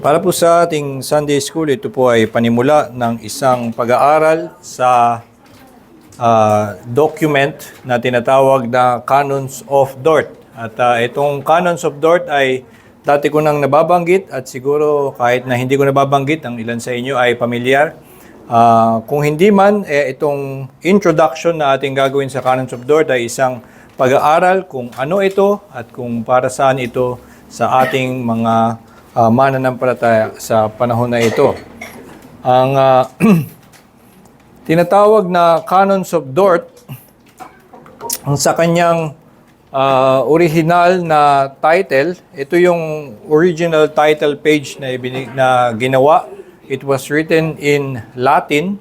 Para po sa ating Sunday School, ito po ay panimula ng isang pag-aaral sa document na tinatawag na Canons of Dort. At itong Canons of Dort ay dati ko nang nababanggit at siguro kahit na hindi ko nababanggit, ang ilan sa inyo ay pamilyar. Kung hindi man, itong introduction na ating gagawin sa Canons of Dort ay isang pag-aaral kung ano ito at kung para saan ito sa ating mga mananampalataya sa panahon na ito. Ang tinatawag na Canons of Dort, ang sa kanyang original na title, ito yung original title page na ginawa. It was written in Latin.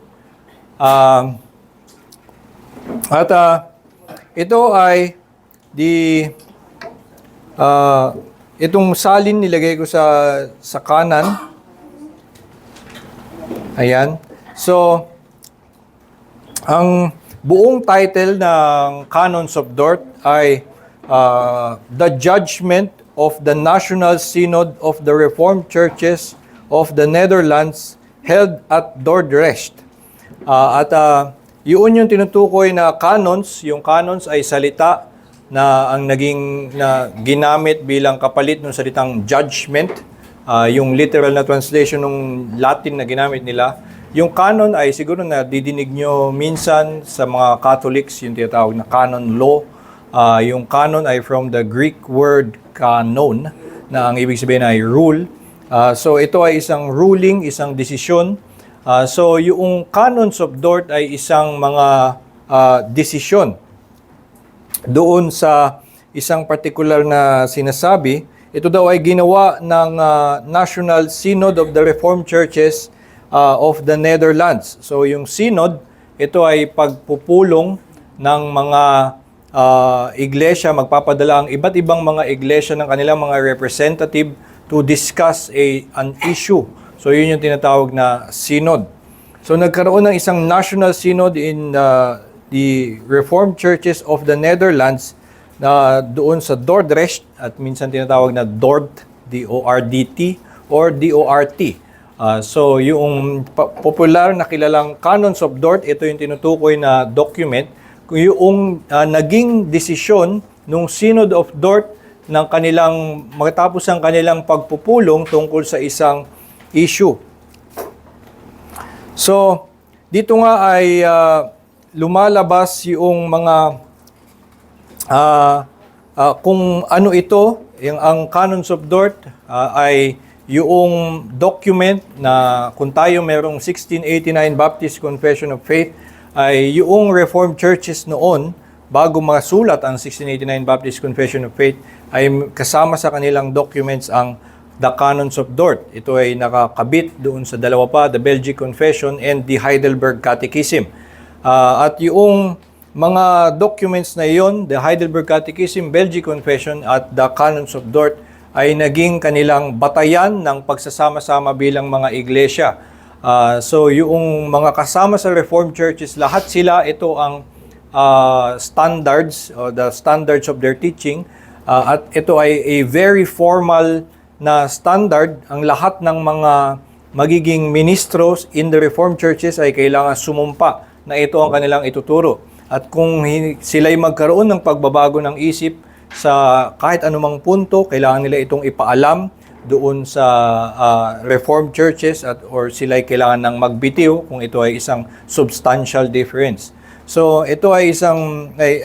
Ito ay itong salin nilagay ko sa kanan. Ayan. So, ang buong title ng Canons of Dort ay The Judgment of the National Synod of the Reformed Churches of the Netherlands held at Dordrecht. Yun yung tinutukoy na canons. Yung canons ay salita na ginamit bilang kapalit ng salitang judgment, yung literal na translation ng Latin na ginamit nila. Yung canon ay siguro na didinig nyo minsan sa mga Catholics, yung tinatawag na canon law. Yung canon ay from the Greek word kanon, na ang ibig sabihin ay rule. So ito ay isang ruling, isang desisyon. So yung Canons of Dort ay isang mga desisyon doon sa isang particular na sinasabi. Ito daw ay ginawa ng National Synod of the Reformed Churches of the Netherlands. So yung synod, ito ay pagpupulong ng mga iglesia, magpapadala ang iba't ibang mga iglesia ng kanilang mga representative to discuss an issue. So yun yung tinatawag na synod. So nagkaroon ng isang national synod in the Reformed Churches of the Netherlands na doon sa Dordrecht, at minsan tinatawag na Dort, D-O-R-D-T or D-O-R-T. So yung popular na kilalang Canons of Dort, ito yung tinutukoy na document, yung naging desisyon ng Synod of Dort ng kanilang, matapos ang kanilang pagpupulong tungkol sa isang issue. So dito nga ay lumalabas yung mga kung ano ito, ang Canons of Dort ay yung document na kung tayo merong 1689 Baptist Confession of Faith, ay yung Reformed Churches noon, bago masulat ang 1689 Baptist Confession of Faith, ay kasama sa kanilang documents ang The Canons of Dort. Ito ay nakakabit doon sa dalawa pa, the Belgic Confession and the Heidelberg Catechism. At yung mga documents na iyon, the Heidelberg Catechism, Belgic Confession at the Canons of Dort, ay naging kanilang batayan ng pagsasama-sama bilang mga iglesia. So yung mga kasama sa Reformed Churches, lahat sila, ito ang standards, or the standards of their teaching. At ito ay a very formal na standard. Ang lahat ng mga magiging ministros in the Reformed Churches ay kailangan sumumpa na ito ang kanilang ituturo. At kung sila'y magkaroon ng pagbabago ng isip sa kahit anumang punto, kailangan nila itong ipaalam doon sa Reformed Churches or sila'y kailangan ng magbitiw kung ito ay isang substantial difference. So ito ay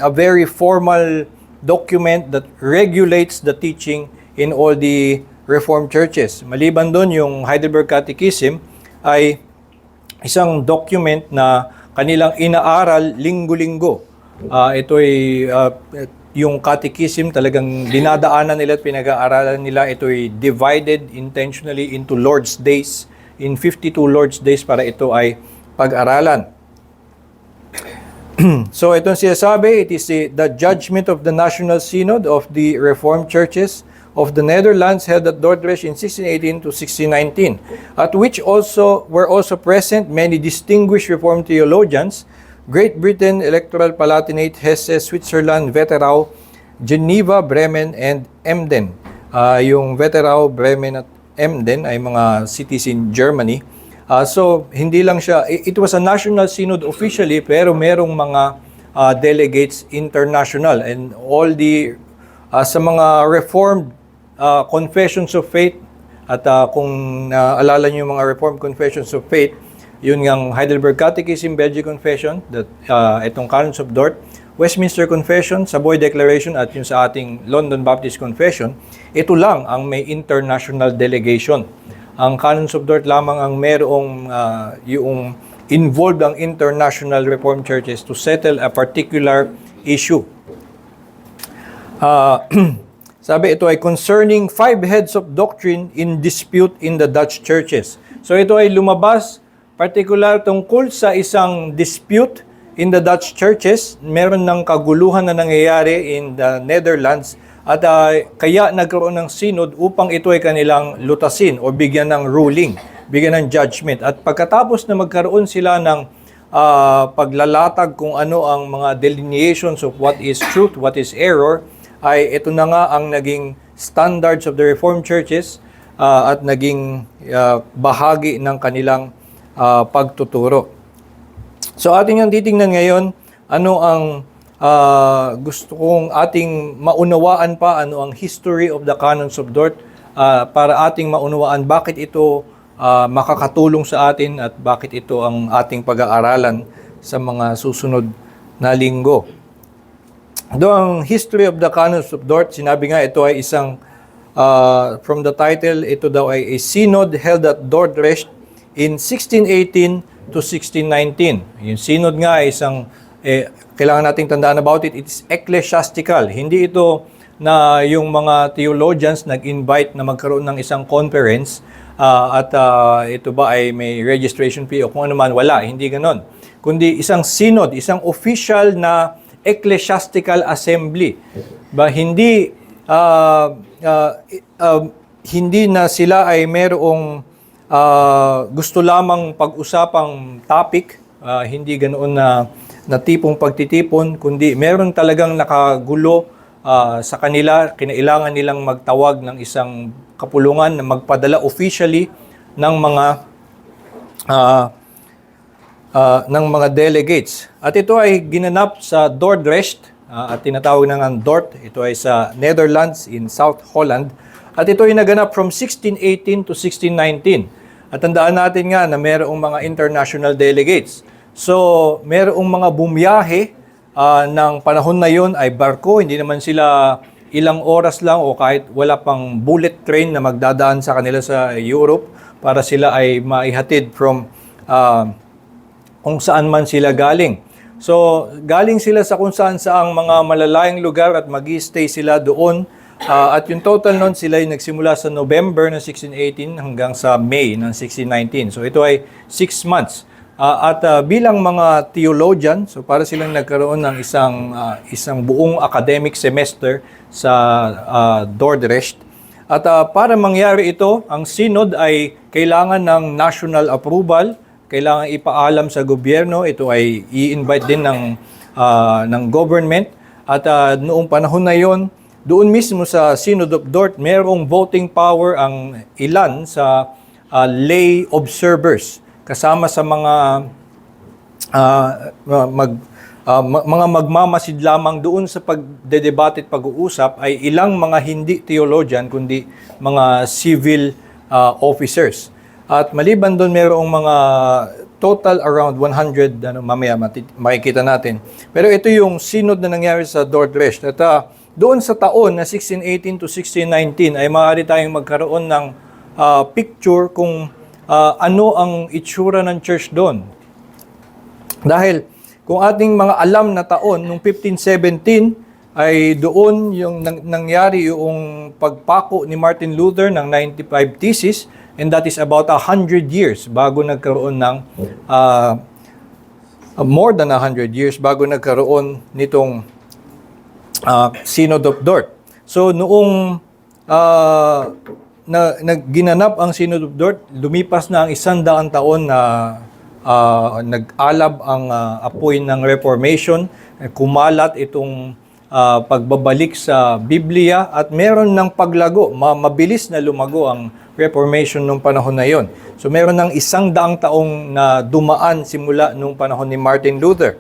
a very formal document that regulates the teaching in all the Reformed Churches. Maliban doon, yung Heidelberg Catechism ay isang document na kanilang inaaral linggo-linggo. Ito ay yung catechism, talagang dinadaanan nila at pinag-aaralan nila. Ito ay divided intentionally into Lord's Days, in 52 Lord's Days, para ito ay pag-aralan. So itong sinasabi, it is the judgment of the National Synod of the Reformed Churches of the Netherlands held at Dordrecht in 1618 to 1619, at which were also present many distinguished Reformed theologians, Great Britain, Electoral Palatinate, Hesse, Switzerland, Wetterau, Geneva, Bremen, and Emden. Yung Wetterau, Bremen, at din ay mga cities in Germany. So hindi lang siya, it was a national synod officially, pero merong mga delegates international, and all the sa mga reformed confessions of faith, at kung naalala niyo yung mga reformed confessions of faith, yun ngang Heidelberg Catechism, Belgian Confession, that itong Canons of Dort, Westminster Confession, Savoy Declaration, at yung sa ating London Baptist Confession, ito lang ang may international delegation. Ang Canons of Dort lamang ang merong yung involved ang international Reformed churches to settle a particular issue. Sabi ito ay concerning 5 heads of doctrine in dispute in the Dutch churches. So ito ay lumabas particular tungkol sa isang dispute in the Dutch churches. Meron ng kaguluhan na nangyayari in the Netherlands, at kaya nagkaroon ng synod upang ito ay kanilang lutasin o bigyan ng ruling, bigyan ng judgment. At pagkatapos na magkaroon sila ng paglalatag kung ano ang mga delineations of what is truth, what is error, ay ito na nga ang naging standards of the Reformed churches at naging bahagi ng kanilang pagtuturo. So ating ang titingnan ngayon, ano ang gusto kong ating maunawaan pa, ano ang history of the Canons of Dort, para ating maunawaan bakit ito makakatulong sa atin at bakit ito ang ating pag-aaralan sa mga susunod na linggo. Do ang history of the Canons of Dort, sinabi nga ito ay isang, from the title, ito daw ay a synod held at Dordrecht in 1618 to 1619. Yung synod nga ay isang, kailangan nating tandaan about it, it's ecclesiastical. Hindi ito na yung mga theologians nag-invite na magkaroon ng isang conference at ito ba ay may registration fee o kung ano man, wala, hindi ganon. Kundi isang synod, isang official na ecclesiastical assembly. Hindi hindi na sila ay merong gusto lamang pag-usapang topic, hindi ganoon na tipong pagtitipon, kundi meron talagang nakagulo sa kanila. Kinailangan nilang magtawag ng isang kapulungan na magpadala officially ng mga delegates. At ito ay ginanap sa Dordrecht, at tinatawag na ng Dort. Ito ay sa Netherlands in South Holland. At ito ay naganap from 1618 to 1619. At tandaan natin nga na mayroong mga international delegates. So, mayroong mga bumiyahe ng panahon na yon ay barko. Hindi naman sila ilang oras lang o kahit wala pang bullet train na magdadaan sa kanila sa Europe para sila ay maihatid from kung saan man sila galing. So, galing sila sa kung saan saang mga malalayang lugar at mag-i-stay sila doon. At yung total nun, sila ay nagsimula sa November ng 1618 hanggang sa May ng 1619. So, ito ay 6 months. Bilang mga theologian, so para silang nagkaroon ng isang buong academic semester sa Dordrecht. At para mangyari ito, ang synod ay kailangan ng national approval, kailangan ipaalam sa gobyerno, ito ay i-invite din ng government. At noong panahon na yon, doon mismo sa Synod of Dort, mayroong voting power ang ilan sa lay observers, kasama sa mga magmamasid lamang doon sa pagdedebate at pag-uusap ay ilang mga hindi theologian kundi mga civil officers. At maliban doon, mayroong mga total around 100, mamaya makikita natin. Pero ito yung synod na nangyari sa Dordrecht. At doon sa taon na 1618 to 1619 ay maaari tayong magkaroon ng picture kung ano ang itsura ng church doon. Dahil kung ating mga alam na taon, nung 1517, ay doon yung nangyari yung pagpako ni Martin Luther ng 95 Theses, and that is about 100 years bago nagkaroon ng more than 100 years bago nagkaroon nitong Synod of Dort. So noong ginanap ang Synod of Dort, lumipas na ang 100 taon na nag-alab ang apoy ng Reformation, kumalat itong pagbabalik sa Biblia at meron ng paglago, mabilis na lumago ang Reformation nung panahon na yon. So meron ng 100 taong na dumaan simula nung panahon ni Martin Luther.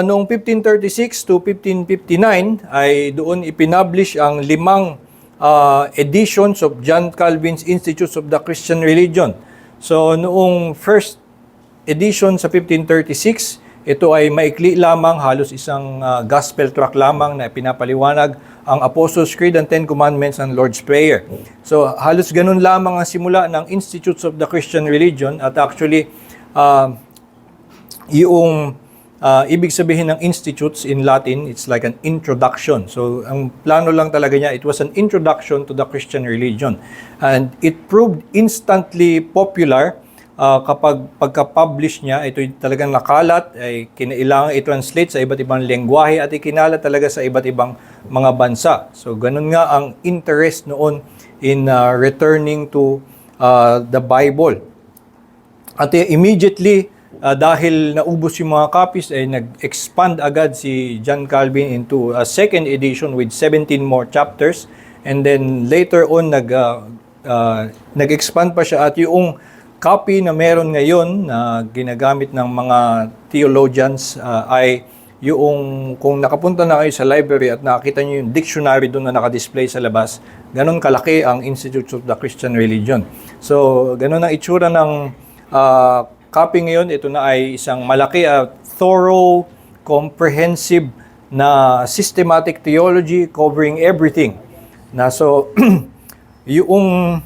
Noong 1536 to 1559 ay doon ipinublish ang 5 editions of John Calvin's Institutes of the Christian Religion. So noong first edition sa 1536, ito ay maikli lamang, halos isang gospel tract lamang na pinapaliwanag ang Apostles' Creed, ang Ten Commandments, and Lord's Prayer. So halos ganun lamang ang simula ng Institutes of the Christian Religion, at actually yung ibig sabihin ng institutes in Latin, it's like an introduction. So ang plano lang talaga niya, it was an introduction to the Christian religion. And it proved instantly popular. Kapag pagka-publish niya, ito talagang nakalat, ay kinailangan i-translate sa iba't ibang lengguwahe at ikinalat talaga sa iba't ibang mga bansa. So ganun nga ang interest noon in returning to the Bible. At immediately, dahil naubos yung mga copies, ay nag-expand agad si John Calvin into a second edition with 17 more chapters. And then later on, nag-expand pa siya, at yung copy na meron ngayon na ginagamit ng mga theologians ay yung, kung nakapunta na kayo sa library at nakita nyo yung dictionary doon na nakadisplay sa labas, ganun kalaki ang Institutes of the Christian Religion. So, ganun ang itsura ng copy ngayon. Ito na ay isang malaki at thorough, comprehensive na systematic theology covering everything. So, yung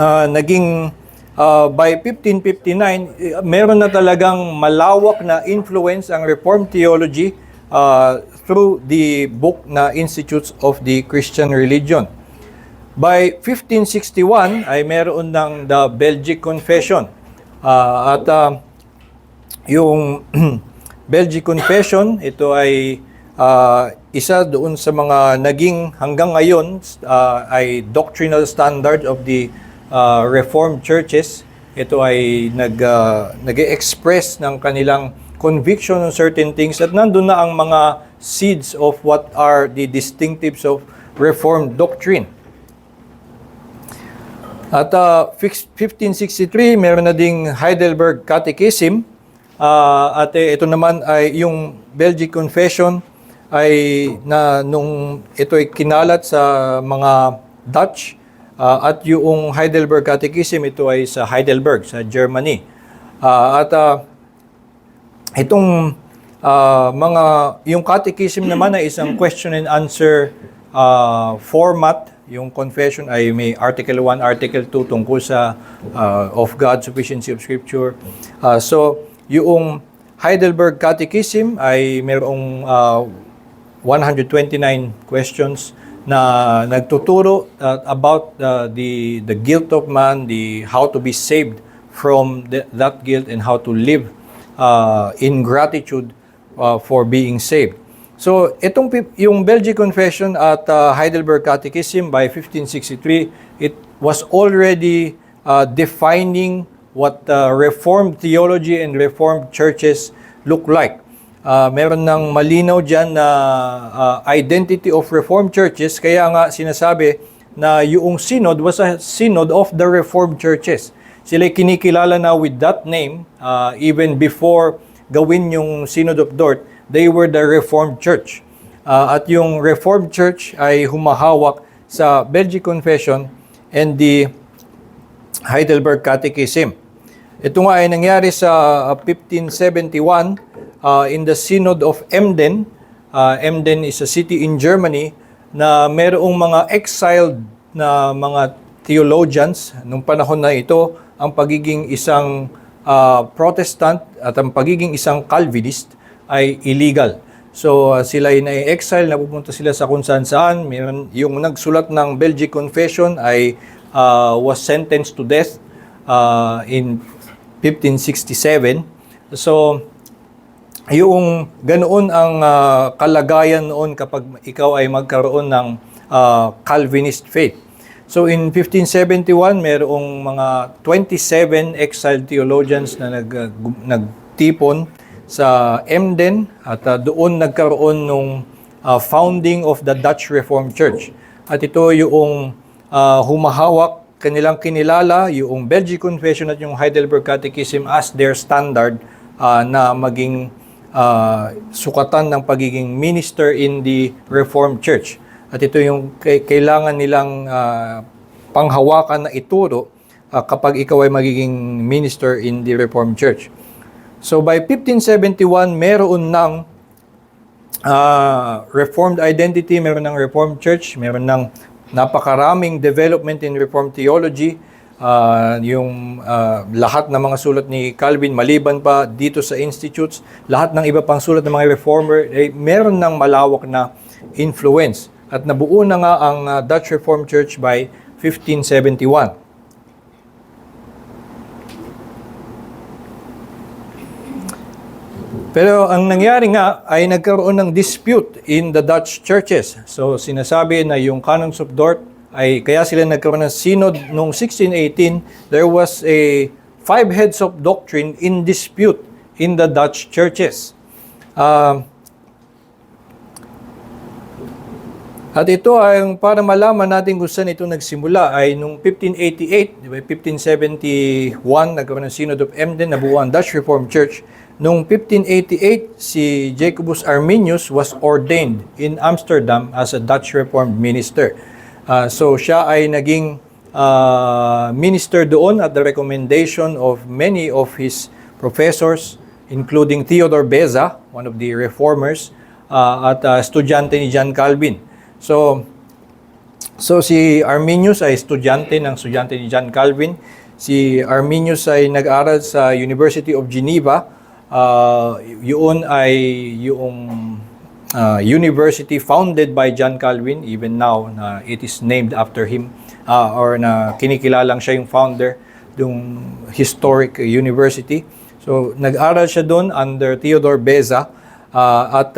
naging by 1559, meron na talagang malawak na influence ang Reformed theology through the book na Institutes of the Christian Religion. By 1561 ay meron ng the Belgic Confession. Yung Belgic Confession, ito ay isa doon sa mga naging hanggang ngayon ay doctrinal standard of the Reformed churches. Ito ay nag-express ng kanilang conviction on certain things, at nandun na ang mga seeds of what are the distinctives of Reformed doctrine. At 1563, meron na ding Heidelberg Catechism, at ito naman ay yung Belgic Confession ay nung ito ay kinalat sa mga Dutch. At yung Heidelberg Catechism, ito ay sa Heidelberg, sa Germany. Itong yung Catechism naman ay isang question and answer format. Yung confession ay may Article 1, Article 2 tungkol sa of God, sufficiency of Scripture. So, yung Heidelberg Catechism ay mayroong 129 questions na nagtuturo about the guilt of man, how to be saved from that guilt, and how to live in gratitude for being saved. So yung Belgic Confession at Heidelberg Catechism by 1563, it was already defining what Reformed theology and Reformed churches look like. Meron ng malinaw dyan na identity of Reformed churches, kaya nga sinasabi na yung synod was a synod of the Reformed churches. Sila kinikilala na with that name, even before gawin yung Synod of Dort, they were the Reformed Church. At yung Reformed Church ay humahawak sa Belgic Confession and the Heidelberg Catechism. Ito nga ay nangyari sa 1571, in the Synod of Emden. Emden is a city in Germany na mayroong mga exiled na mga theologians. Nung panahon na ito, ang pagiging isang Protestant at ang pagiging isang Calvinist ay illegal. So sila ay na-exile, napupunta sila sa kung saan-saan. Yung nagsulat ng Belgic Confession ay was sentenced to death in 1567. So yung ganoon ang kalagayan noon kapag ikaw ay magkaroon ng Calvinist faith. So in 1571, mayroong mga 27 exiled theologians na nagtipon sa Emden, at doon nagkaroon ng founding of the Dutch Reformed Church. At ito yung humahawak, kanilang kinilala yung Belgic Confession at yung Heidelberg Catechism as their standard na maging sukatan ng pagiging minister in the Reformed Church. At ito yung kailangan nilang panghawakan na ituro kapag ikaw ay magiging minister in the Reformed Church. So by 1571, meron ng Reformed identity, meron ng Reformed Church, meron ng napakaraming development in Reformed theology. Yung lahat ng mga sulat ni Calvin, maliban pa dito sa institutes, lahat ng iba pang sulat ng mga reformer, meron ng malawak na influence. At nabuo na nga ang Dutch Reformed Church by 1571. Pero ang nangyari nga ay nagkaroon ng dispute in the Dutch churches. So sinasabi na yung Canons of Dort ay kaya sila nagkaroon ng synod noong 1618. There was a 5 heads of doctrine in dispute in the Dutch churches. At ito ay para malaman natin kung saan ito nagsimula ay noong 1588, 1571 nagkaroon ng Synod of Emden, nabuo ang Dutch Reformed Church. Noong 1588, si Jacobus Arminius was ordained in Amsterdam as a Dutch Reformed minister. So siya ay naging minister doon at the recommendation of many of his professors, including Theodore Beza, one of the reformers, at estudyante ni John Calvin. So si Arminius ay estudyante ni John Calvin. Si Arminius ay nag-aral sa University of Geneva. Yun ay yung university founded by John Calvin. Even now, it is named after him, or na kinikilalang siya yung founder ng historic university. So nag-aral siya doon under Theodore Beza, at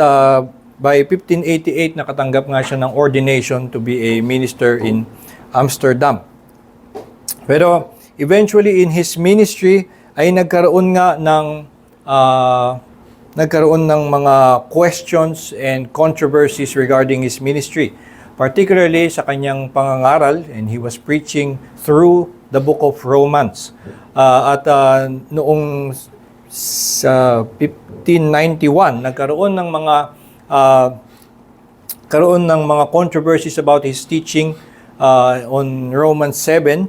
by 1588 nakatanggap nga siya ng ordination to be a minister in Amsterdam. Pero eventually in his ministry ay nagkaroon ng mga questions and controversies regarding his ministry, particularly sa kanyang pangangaral, and he was preaching through the book of Romans. Noong sa 1591 nagkaroon ng mga controversies about his teaching on Romans 7.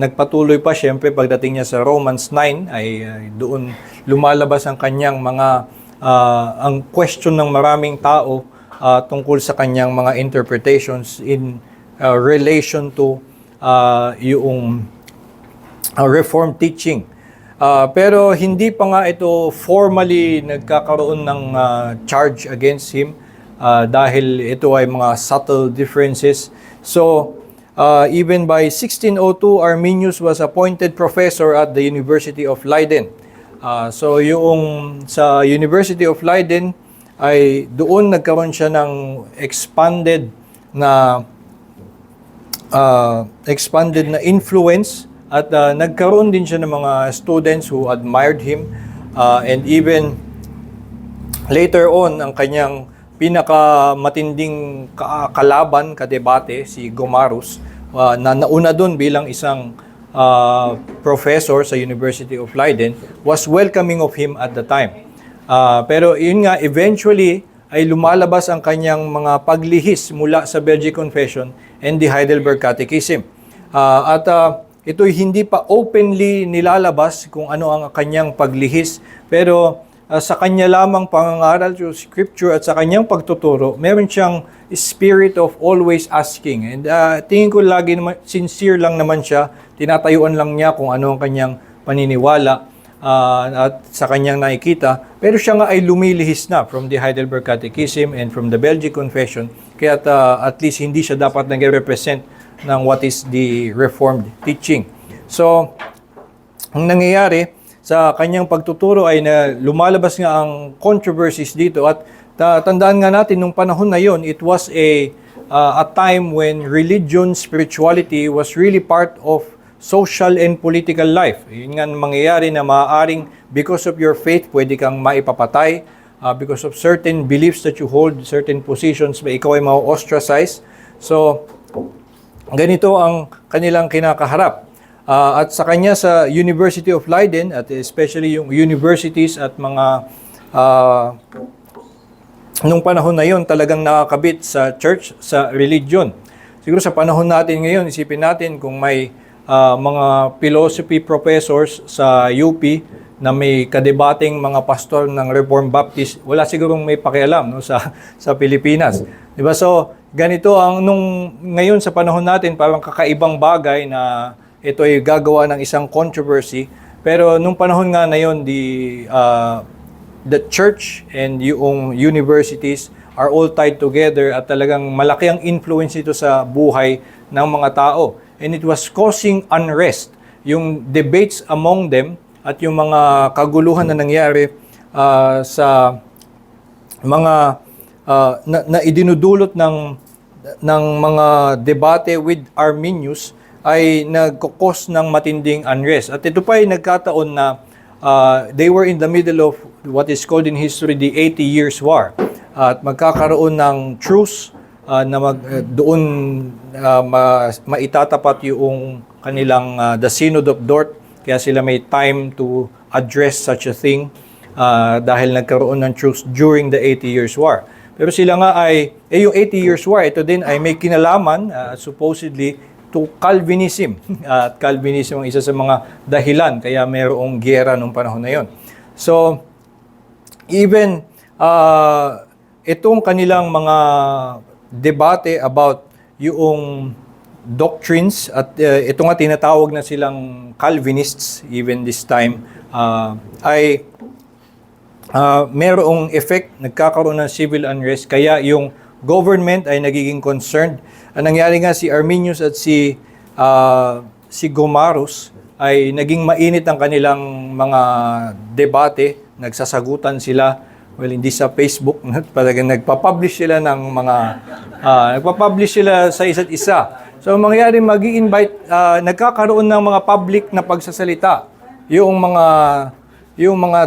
Nagpatuloy pa siyempre pagdating niya sa Romans 9 ay doon lumalabas ang kanyang ang question ng maraming tao tungkol sa kanyang mga interpretations in relation to yung Reformed teaching. Pero hindi pa nga ito formally nagkakaroon ng charge against him dahil ito ay mga subtle differences. So even by 1602, Arminius was appointed professor at the University of Leiden. So yung sa University of Leiden ay doon nagkaroon siya ng expanded na influence, at nagkaroon din siya ng mga students who admired him, and even later on ang kanyang pinakamatinding kalaban, kadebate, si Gomarus, na nauna doon bilang isang professor sa University of Leiden, was welcoming of him at the time. Pero yun nga, eventually ay lumalabas ang kanyang mga paglihis mula sa Belgic Confession and the Heidelberg Catechism. Ito'y hindi pa openly nilalabas kung ano ang kanyang paglihis, pero sa kanya lamang pangangaral sa Scripture at sa kanyang pagtuturo, meron siyang spirit of always asking. And tingin ko lagi naman, sincere lang naman siya, tinatayuan lang niya kung ano ang kanyang paniniwala at sa kanyang nakikita. Pero siya nga ay lumilihis na from the Heidelberg Catechism and from the Belgic Confession, kaya at least hindi siya dapat nag-represent ng what is the Reformed teaching. So, ang nangyayari sa kanyang pagtuturo ay na lumalabas nga ang controversies dito, at tandaan nga natin nung panahon na yon, it was a time when religion, spirituality was really part of social and political life. Yun nga mangyayari na maaaring because of your faith pwede kang maipapatay, because of certain beliefs that you hold, certain positions, ikaw ay ma-ostracize. So ganito ang kanilang kinakaharap. At sa kanya sa University of Leiden, at especially yung universities at mga nung panahon na yon talagang nakakabit sa church, sa religion. Siguro sa panahon natin ngayon, isipin natin kung may mga philosophy professors sa UP na may kadebating mga pastor ng Reformed Baptist, wala sigurong may pakialam no, sa Pilipinas. Diba? So, ganito ang ngayon sa panahon natin, parang kakaibang bagay na ito ay gagawa ng isang controversy. Pero nung panahon nga na yun, the church and yung universities are all tied together at talagang malaki ang influence ito sa buhay ng mga tao. And it was causing unrest. Yung debates among them at yung mga kaguluhan na nangyari sa mga na idinudulot ng mga debate with Arminius ay nagkukos ng matinding unrest. At ito pa ay nagkataon na they were in the middle of what is called in history the 80 Years' War. At magkakaroon ng truce na doon maitatapat yung kanilang the Synod of Dort. Kaya sila may time to address such a thing dahil nagkaroon ng truce during the 80 Years' War. Pero sila nga ay, yung 80 Years' War, ito din ay may kinalaman supposedly to Calvinism. At Calvinism ang isa sa mga dahilan kaya mayroong giyera nung panahon na yon. So, even itong kanilang mga debate about yung doctrines at ito nga tinatawag na silang Calvinists even this time ay mayroong effect, nagkakaroon ng civil unrest kaya yung government ay nagiging concerned. Ang nangyari nga si Arminius at si Gomarus ay naging mainit ang kanilang mga debate, nagsasagutan sila, well hindi sa Facebook, talagang nagpa-publish sila ng mga nagpa-publish sila sa isa't isa. So mangyari magi-invite nagkakaroon ng mga public na pagsasalita. Yung mga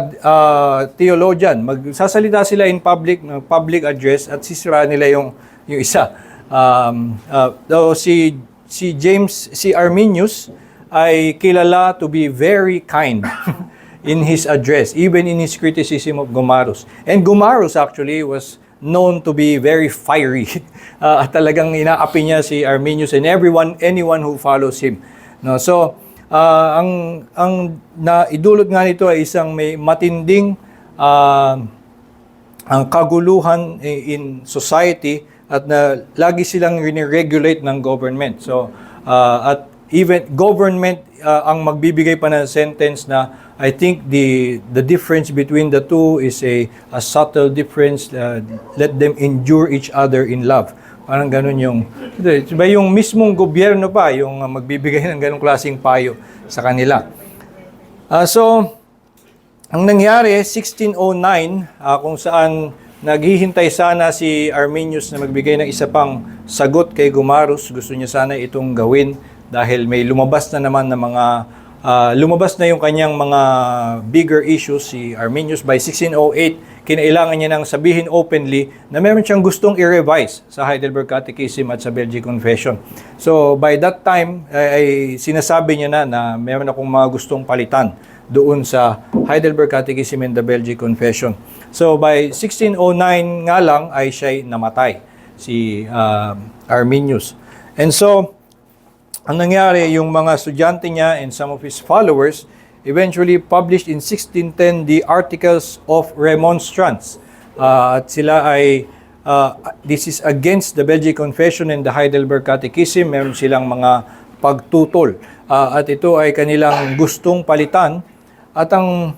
theologian, magsasalita sila in public address at sisira nila yung isa. Si Arminius ay kilala to be very kind in his address, even in his criticism of Gomarus. And Gomarus actually was known to be very fiery. At talagang inaapi niya si Arminius and anyone who follows him. No, so ang naidulot nga nito ay isang may matinding ang kaguluhan in society at lagi silang regulate ng government. So at even government ang magbibigay pa ng sentence na I think the difference between the two is a subtle difference. Let them endure each other in love. Parang ganun yung mismong gobyerno pa yung magbibigay ng ganung klaseng payo sa kanila. So, ang nangyari, 1609, kung saan naghihintay sana si Arminius na magbigay ng isa pang sagot kay Gomarus. Gusto niya sana itong gawin dahil may lumabas na naman na lumabas na yung kanyang mga bigger issues si Arminius. By 1608, kinailangan niya nang sabihin openly na meron siyang gustong i-revise sa Heidelberg Catechism at sa Belgic Confession. So by that time, ay sinasabi niya na meron akong mga gustong palitan doon sa Heidelberg Catechism and the Belgic Confession. So by 1609 nga lang ay siya'y namatay, si Arminius. And so, ang nangyari, yung mga estudyante niya and some of his followers eventually published in 1610 the Articles of Remonstrance. At sila ay, this is against the Belgic Confession and the Heidelberg Catechism. Meron silang mga pagtutol. At ito ay kanilang gustong palitan. At ang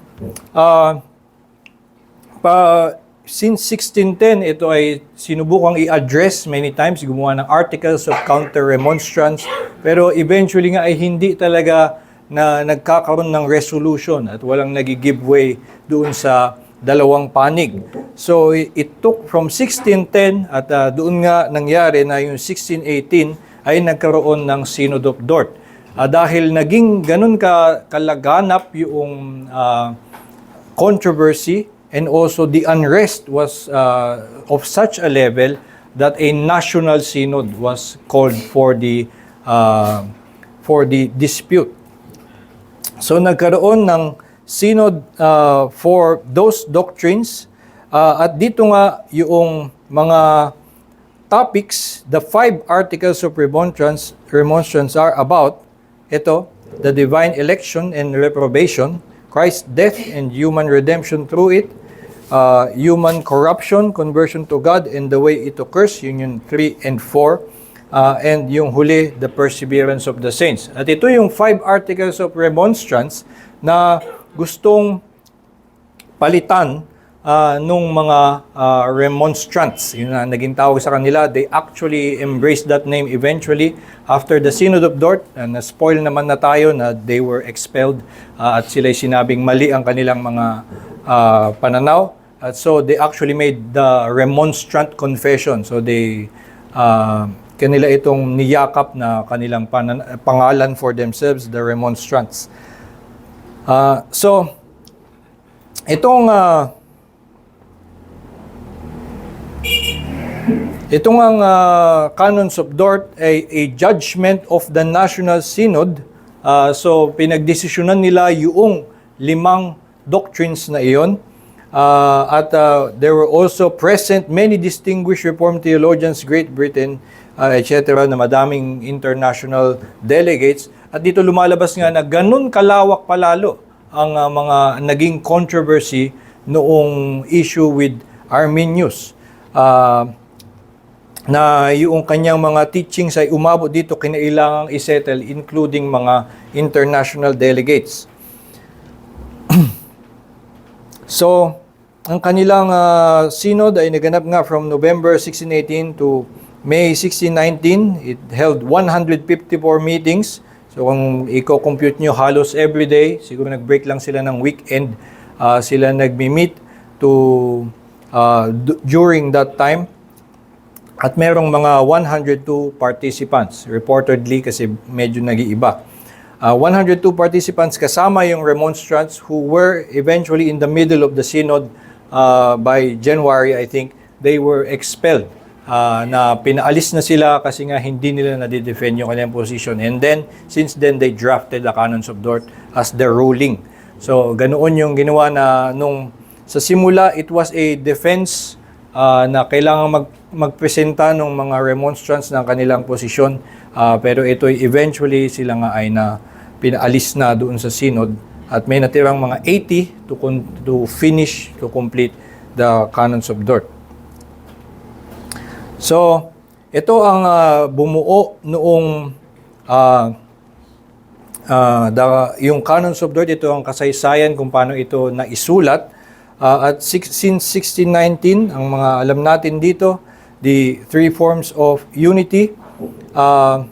since 1610, ito ay sinubukang i-address many times, gumawa ng Articles of Counter-Remonstrance, pero eventually nga ay hindi talaga na nagkakaroon ng resolution at walang nag-give way doon sa dalawang panig. So it took from 1610 at doon nga nangyari na yung 1618 ay nagkaroon ng Synod of Dort. Dahil naging ganun kalaganap yung controversy and also the unrest was of such a level that a national synod was called for the for the dispute. So nagkaroon ng synod for those doctrines at dito nga yung mga topics, the 5 articles of remonstrance are about ito, the divine election and reprobation, Christ's death and human redemption through it, human corruption, conversion to God, and the way it occurs, yun 3 and 4, and yung huli, the perseverance of the saints. At ito yung 5 articles of remonstrance na gustong palitan nung mga remonstrants. Yun na naging tawag sa kanila. They actually embraced that name eventually after the Synod of Dort. Na-spoil naman na tayo na they were expelled at sila'y sinabing mali ang kanilang mga pananaw. So they actually made the remonstrant confession. So they kanila itong niyakap na kanilang pangalan for themselves, the remonstrants. So itong ang Canons of Dort ay a judgment of the National Synod. So pinagdesisyonan nila yung 5 doctrines na iyon. At there were also present many distinguished Reformed theologians, Great Britain, etc., na madaming international delegates. At dito lumalabas nga na ganun kalawak palalo ang mga naging controversy noong issue with Arminius. Na yung kanyang mga teachings ay umabot dito kinailangang isettle, including mga international delegates. So, ang kanilang synod ay naganap nga from November 1618 to May 1619. It held 154 meetings. So, kung i-compute nyo halos every day, siguro nag-break lang sila ng weekend, sila nagmi-meet to during that time. At merong mga 102 participants, reportedly kasi medyo nag-iiba. 102 participants kasama yung remonstrants who were eventually in the middle of the synod by January, I think, they were expelled. Na pinaalis na sila kasi nga hindi nila na-defend yung kanilang position. And then, since then, they drafted the Canons of Dort as their ruling. So, ganoon yung ginawa na nung sa simula, it was a defense na kailangan magpresenta ng mga remonstrants ng kanilang posisyon, pero ito eventually sila nga ay pinaalis na doon sa synod at may natirang mga 80 to complete the Canons of Dort. So ito ang bumuo noong yung Canons of Dort. Ito ang kasaysayan kung paano ito naisulat. At since 1619, ang mga alam natin dito, the 3 forms of unity, ang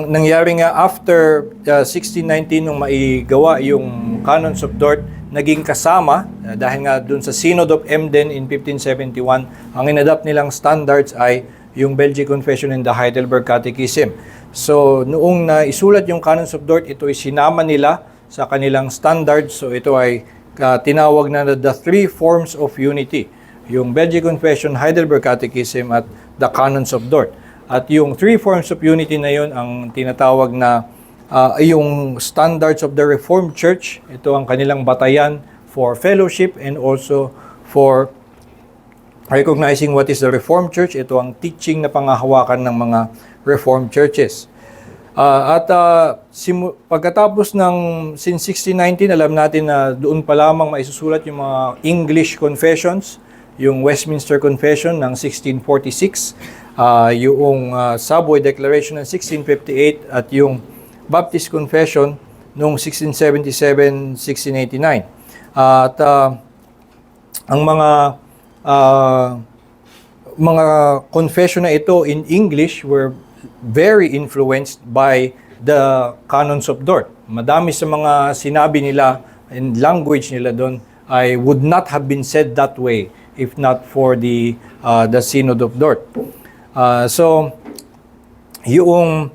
nangyari nga after 1619 nung maigawa yung Canons of Dort, naging kasama, dahil nga dun sa Synod of Emden in 1571, ang inadapt nilang standards ay yung Belgic Confession and the Heidelberg Catechism. So, noong naisulat yung Canons of Dort, ito ay sinama nila sa kanilang standards. So ito ay tinawag na the 3 forms of unity. Yung Belgic Confession, Heidelberg Catechism, at the Canons of Dort. At yung 3 forms of unity na yun ang tinatawag na yung standards of the Reformed Church. Ito ang kanilang batayan for fellowship and also for recognizing what is the Reformed Church. Ito ang teaching na pangahawakan ng mga Reformed churches. Pagkatapos ng since 1619, alam natin na doon pa lamang maisusulat yung mga English confessions, yung Westminster Confession ng 1646, yung Savoy Declaration ng 1658, at yung Baptist Confession noong 1677-1689. At ang mga confession na ito in English were very influenced by the Canons of Dort. Madami sa mga sinabi nila and language nila doon I would not have been said that way if not for the Synod of Dort. So yung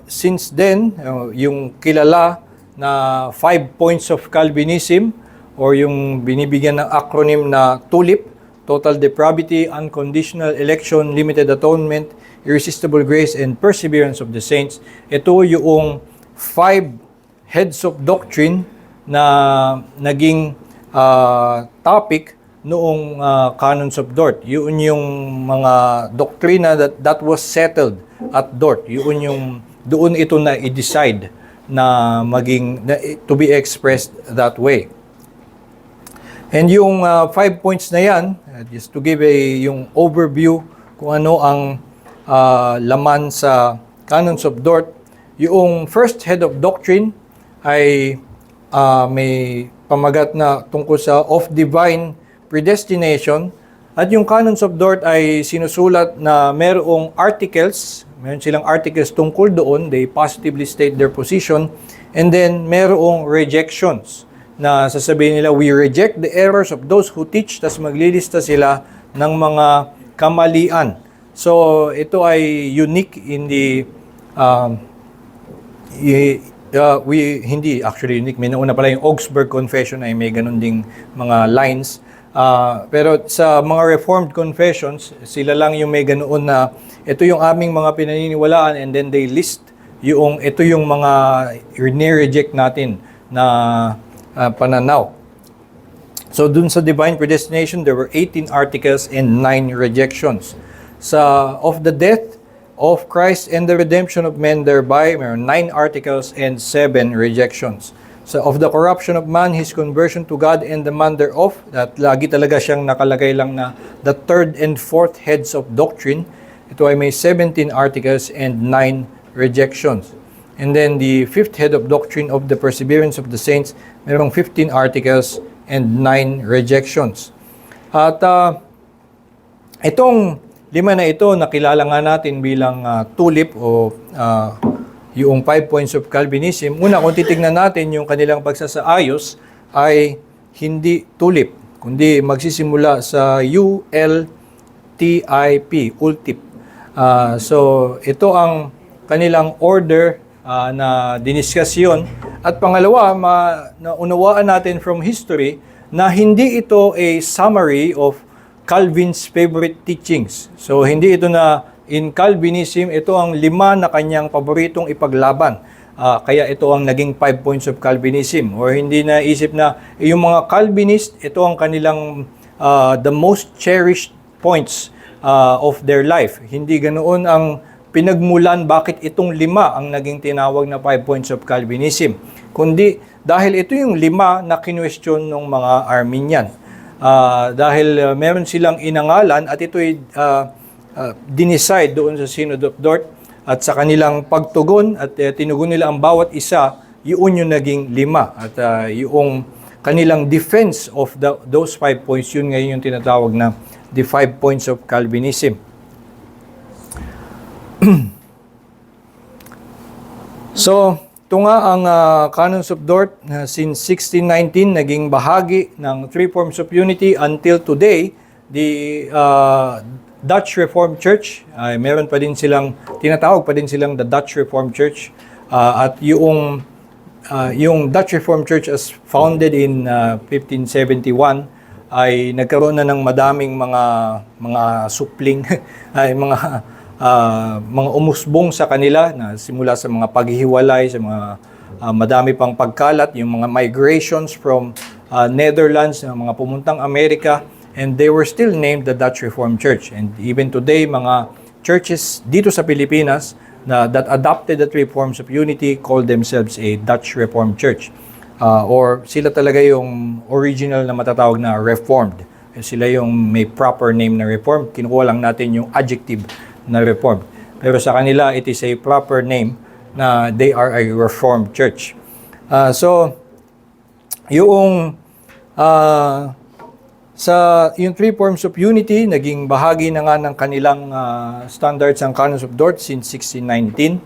since then yung kilala na 5 points of Calvinism or yung binibigyan ng acronym na TULIP, total depravity, unconditional election, limited atonement, irresistible grace, and perseverance of the saints. Ito yung 5 heads of doctrine na naging topic noong Canons of Dort. Yun yung mga doktrina that was settled at Dort. Doon ito na i-decide na to be expressed that way. And yung 5 points na yan, just to give yung overview kung ano ang laman sa Canons of Dort, yung first head of doctrine ay may pamagat na tungkol sa of divine predestination, at yung Canons of Dort ay sinusulat na meron silang articles tungkol doon, they positively state their position, and then merong rejections na sasabihin nila, we reject the errors of those who teach, tas maglilista sila ng mga kamalian. So, ito ay unique in the, hindi actually unique, may nauna pala yung Augsburg Confession ay may ganun ding mga lines. Pero sa mga Reformed confessions, sila lang yung may ganoon na ito yung aming mga pinaniniwalaan, and then they list ito yung mga ni-reject natin na pananaw. So dun sa divine predestination, there were 18 articles and 9 rejections. Of the death of Christ and the redemption of men thereby, may 9 articles and 7 rejections. So of the corruption of man, his conversion to God and the man thereof, that lagi talaga siyang nakalagay lang na the third and fourth heads of doctrine. Ito ay may 17 articles and 9 rejections. And then the fifth head of doctrine of the perseverance of the saints, mayroong 15 articles and 9 rejections. At itong 5 na ito, nakilala nga natin bilang tulip o yung 5 points of Calvinism. Una, kung titignan natin yung kanilang pagsasaayos, ay hindi tulip, kundi magsisimula sa ULTIP, ultip. So, ito ang kanilang order na diniskasyon. At pangalawa, naunawaan natin from history na hindi ito a summary of Calvin's favorite teachings. So, hindi ito na in Calvinism, ito ang 5 na kanyang paboritong ipaglaban. Kaya ito ang naging 5 points of Calvinism. Or hindi na isip na yung mga Calvinist, ito ang kanilang the most cherished points of their life. Hindi ganoon ang pinagmulan bakit itong 5 ang naging tinawag na 5 points of Calvinism. Kundi dahil ito yung 5 na kinwestiyon ng mga Arminian. Dahil meron silang inangalan at ito'y dinicide doon sa Synod of Dort, at sa kanilang pagtugon at tinugon nila ang bawat isa, yun yung naging 5. At yung kanilang defense of those 5 points, yun ngayon yung tinatawag na the 5 points of Calvinism. So, ito nga ang Canons of Dort since 1619, naging bahagi ng 3 forms of unity until today. The Dutch Reformed Church, meron pa din silang, tinatawag pa din silang the Dutch Reformed Church. At yung Dutch Reformed Church as founded in 1571, ay nagkaroon na ng madaming mga supling, ay mga umusbong sa kanila, na simula sa mga paghihiwalay, sa mga madami pang pagkalat, yung mga migrations from Netherlands, mga pumuntang Amerika, and they were still named the Dutch Reformed Church. And even today, mga churches dito sa Pilipinas that adopted the 3 forms of unity call themselves a Dutch Reformed Church. Or sila talaga yung original na matatawag na Reformed. Sila yung may proper name na Reformed. Kinukuha lang natin yung adjective na Reformed. Pero sa kanila, it is a proper name na they are a Reformed Church. So, yung yung 3 forms of unity, naging bahagi na nga ng kanilang standards ang Canons of Dort since 1619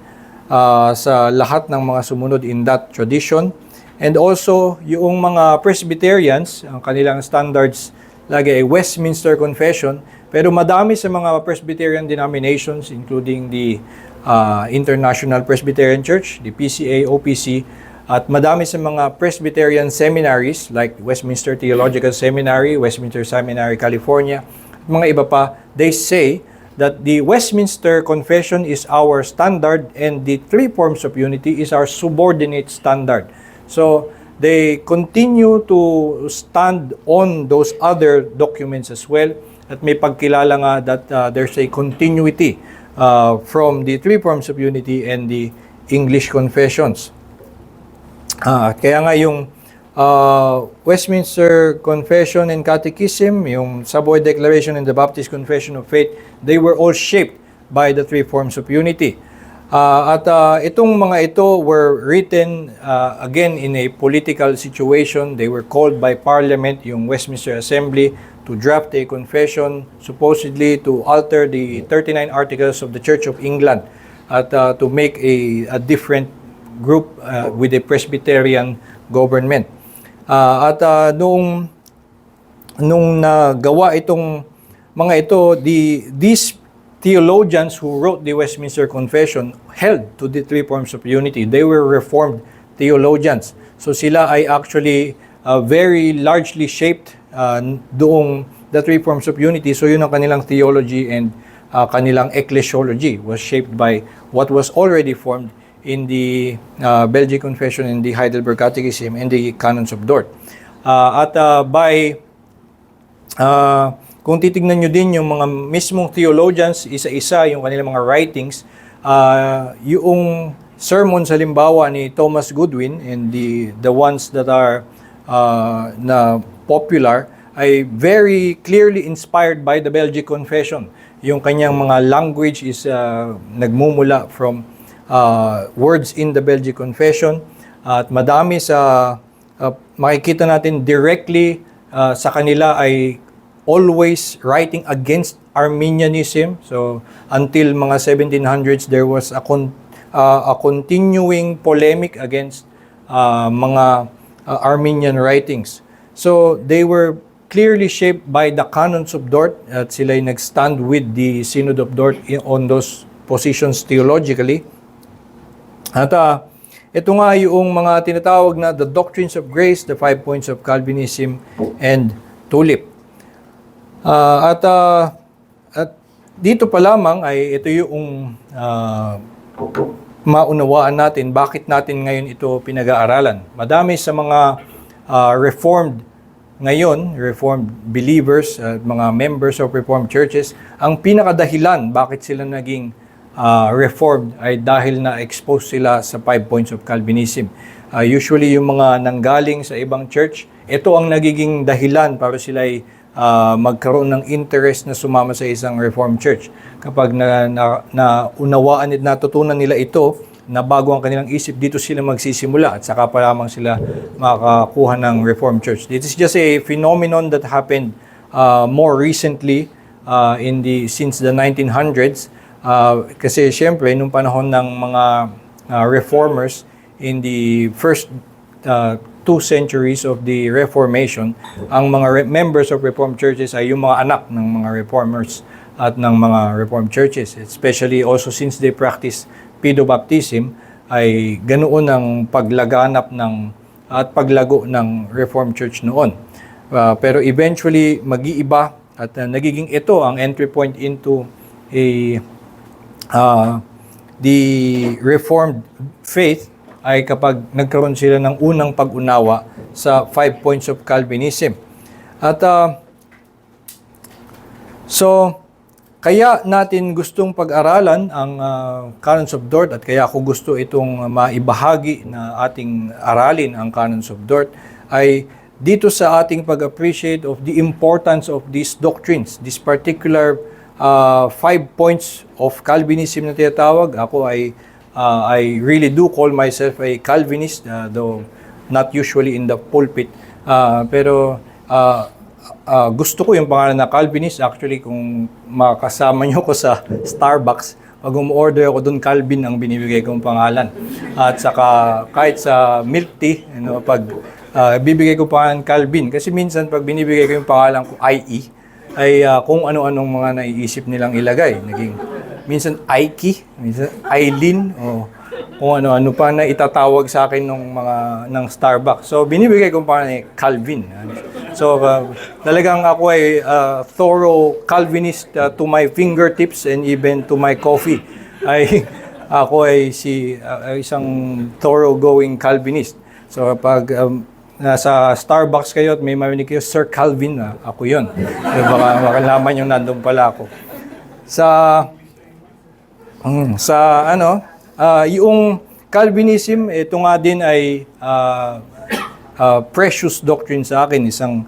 sa lahat ng mga sumunod in that tradition. And also, yung mga Presbyterians, ang kanilang standards lagi ay Westminster Confession, pero madami sa mga Presbyterian denominations, including the International Presbyterian Church, the PCA, OPC, At madami sa mga Presbyterian seminaries like Westminster Theological Seminary, Westminster Seminary, California, at mga iba pa, they say that the Westminster Confession is our standard and the three forms of unity is our subordinate standard. So, they continue to stand on those other documents as well. At may pagkilala nga that there's a continuity from the three forms of unity and the English confessions. Kaya nga yung Westminster Confession and Catechism, yung Savoy Declaration and the Baptist Confession of Faith, they were all shaped by the three forms of unity. Itong mga ito were written again in a political situation. They were called by Parliament, yung Westminster Assembly, to draft a confession supposedly to alter the 39 Articles of the Church of England at to make a different group with a Presbyterian government. Nung nagawa itong mga ito, these theologians who wrote the Westminster Confession held to the three forms of unity. They were Reformed theologians. So sila ay actually very largely shaped doong the three forms of unity. So yun ang kanilang theology and kanilang ecclesiology was shaped by what was already formed in the Belgic Confession and the Heidelberg Catechism and the Canons of Dort. Kung titignan nyo din yung mga mismong theologians, isa-isa yung kanilang mga writings, yung sermons halimbawa ni Thomas Goodwin and the ones that are na popular ay very clearly inspired by the Belgic Confession. Yung kanyang mga language is nagmumula from words in the Belgic Confession at madami sa makikita natin directly sa kanila ay always writing against Arminianism. So until mga 1700s there was a continuing polemic against mga Arminian writings. So they were clearly shaped by the Canons of Dort at sila ay nag-stand with the Synod of Dort on those positions theologically. At ito nga yung mga tinatawag na the Doctrines of Grace, the 5 Points of Calvinism, and Tulip. At dito pa lamang ay ito yung maunawaan natin bakit natin ngayon ito pinag-aaralan. Madami sa mga Reformed ngayon, Reformed believers, mga members of Reformed churches, ang pinakadahilan bakit sila naging Reformed ay dahil na-expose sila sa 5 points of Calvinism. Usually yung mga nanggaling sa ibang church, ito ang nagiging dahilan para sila ay magkaroon ng interest na sumama sa isang Reformed church. Kapag naunawaan at natutunan nila ito, na bago ang kanilang isip, dito sila magsisimula at saka pa lamang sila makakakuha ng Reformed church. This is just a phenomenon that happened more recently since the 1900s. Kasi syempre, nung panahon ng mga reformers in the first 2 centuries of the Reformation, ang mga members of Reformed churches ay yung mga anak ng mga reformers at ng mga Reformed churches. Especially also since they practice pedobaptism, ay ganoon ang paglaganap at paglago ng Reformed church noon. Pero eventually, mag-iiba at nagiging ito ang entry point into the Reformed faith ay kapag nagkaroon sila ng unang pag-unawa sa 5 points of Calvinism. At kaya natin gustong pag-aralan ang Canons of Dort at kaya ako gusto itong maibahagi na ating aralin ang Canons of Dort ay dito sa ating pag-appreciate of the importance of these doctrines, this particular 5 points of Calvinism na tinatawag. Ako I really do call myself a Calvinist, though not usually in the pulpit. Pero gusto ko yung pangalan na Calvinist. Actually, kung makasama nyo ko sa Starbucks, pag umorder ako doon, Calvin ang binibigay kong pangalan. At saka kahit sa milk tea, pag bibigay ko pangalan Calvin. Kasi minsan pag binibigay ko yung pangalan ko IE, ay kung ano-anong mga naiisip nilang ilagay. Minsan Ike, minsan Eileen, o kung ano-ano pa na itatawag sa akin ng Starbucks. So binibigay ko pa ni Calvin. So talagang ako ay thorough Calvinist to my fingertips and even to my coffee. Ako ay isang thoroughgoing Calvinist. So pag nasa Starbucks kayo at may marinig kayo, Sir Calvin, ako yun. Baka makalaman yung nandun pala ako. Yung Calvinism, ito nga din ay precious doctrine sa akin, isang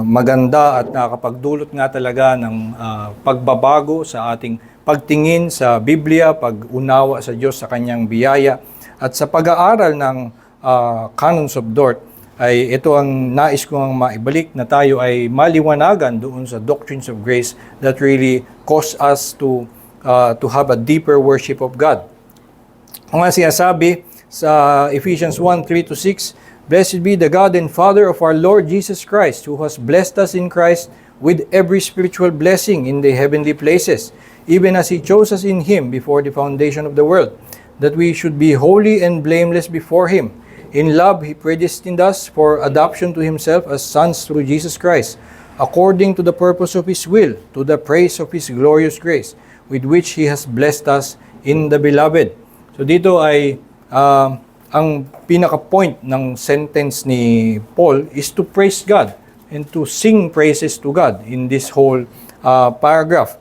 maganda at nakakapagdulot nga talaga ng pagbabago sa ating pagtingin sa Biblia, pag-unawa sa Diyos sa kanyang biyaya, at sa pag-aaral ng Canons of Dort, ay ito ang nais ko ang maibalik na tayo ay maliwanagan doon sa doctrines of grace that really cause us to have a deeper worship of God. Ang nga sinasabi sa Ephesians 1:3-6, Blessed be the God and Father of our Lord Jesus Christ, who has blessed us in Christ with every spiritual blessing in the heavenly places, even as He chose us in Him before the foundation of the world, that we should be holy and blameless before Him. In love, He predestined us for adoption to Himself as sons through Jesus Christ, according to the purpose of His will, to the praise of His glorious grace, with which He has blessed us in the Beloved. So dito ay ang pinaka-point ng sentence ni Paul is to praise God and to sing praises to God in this whole paragraph.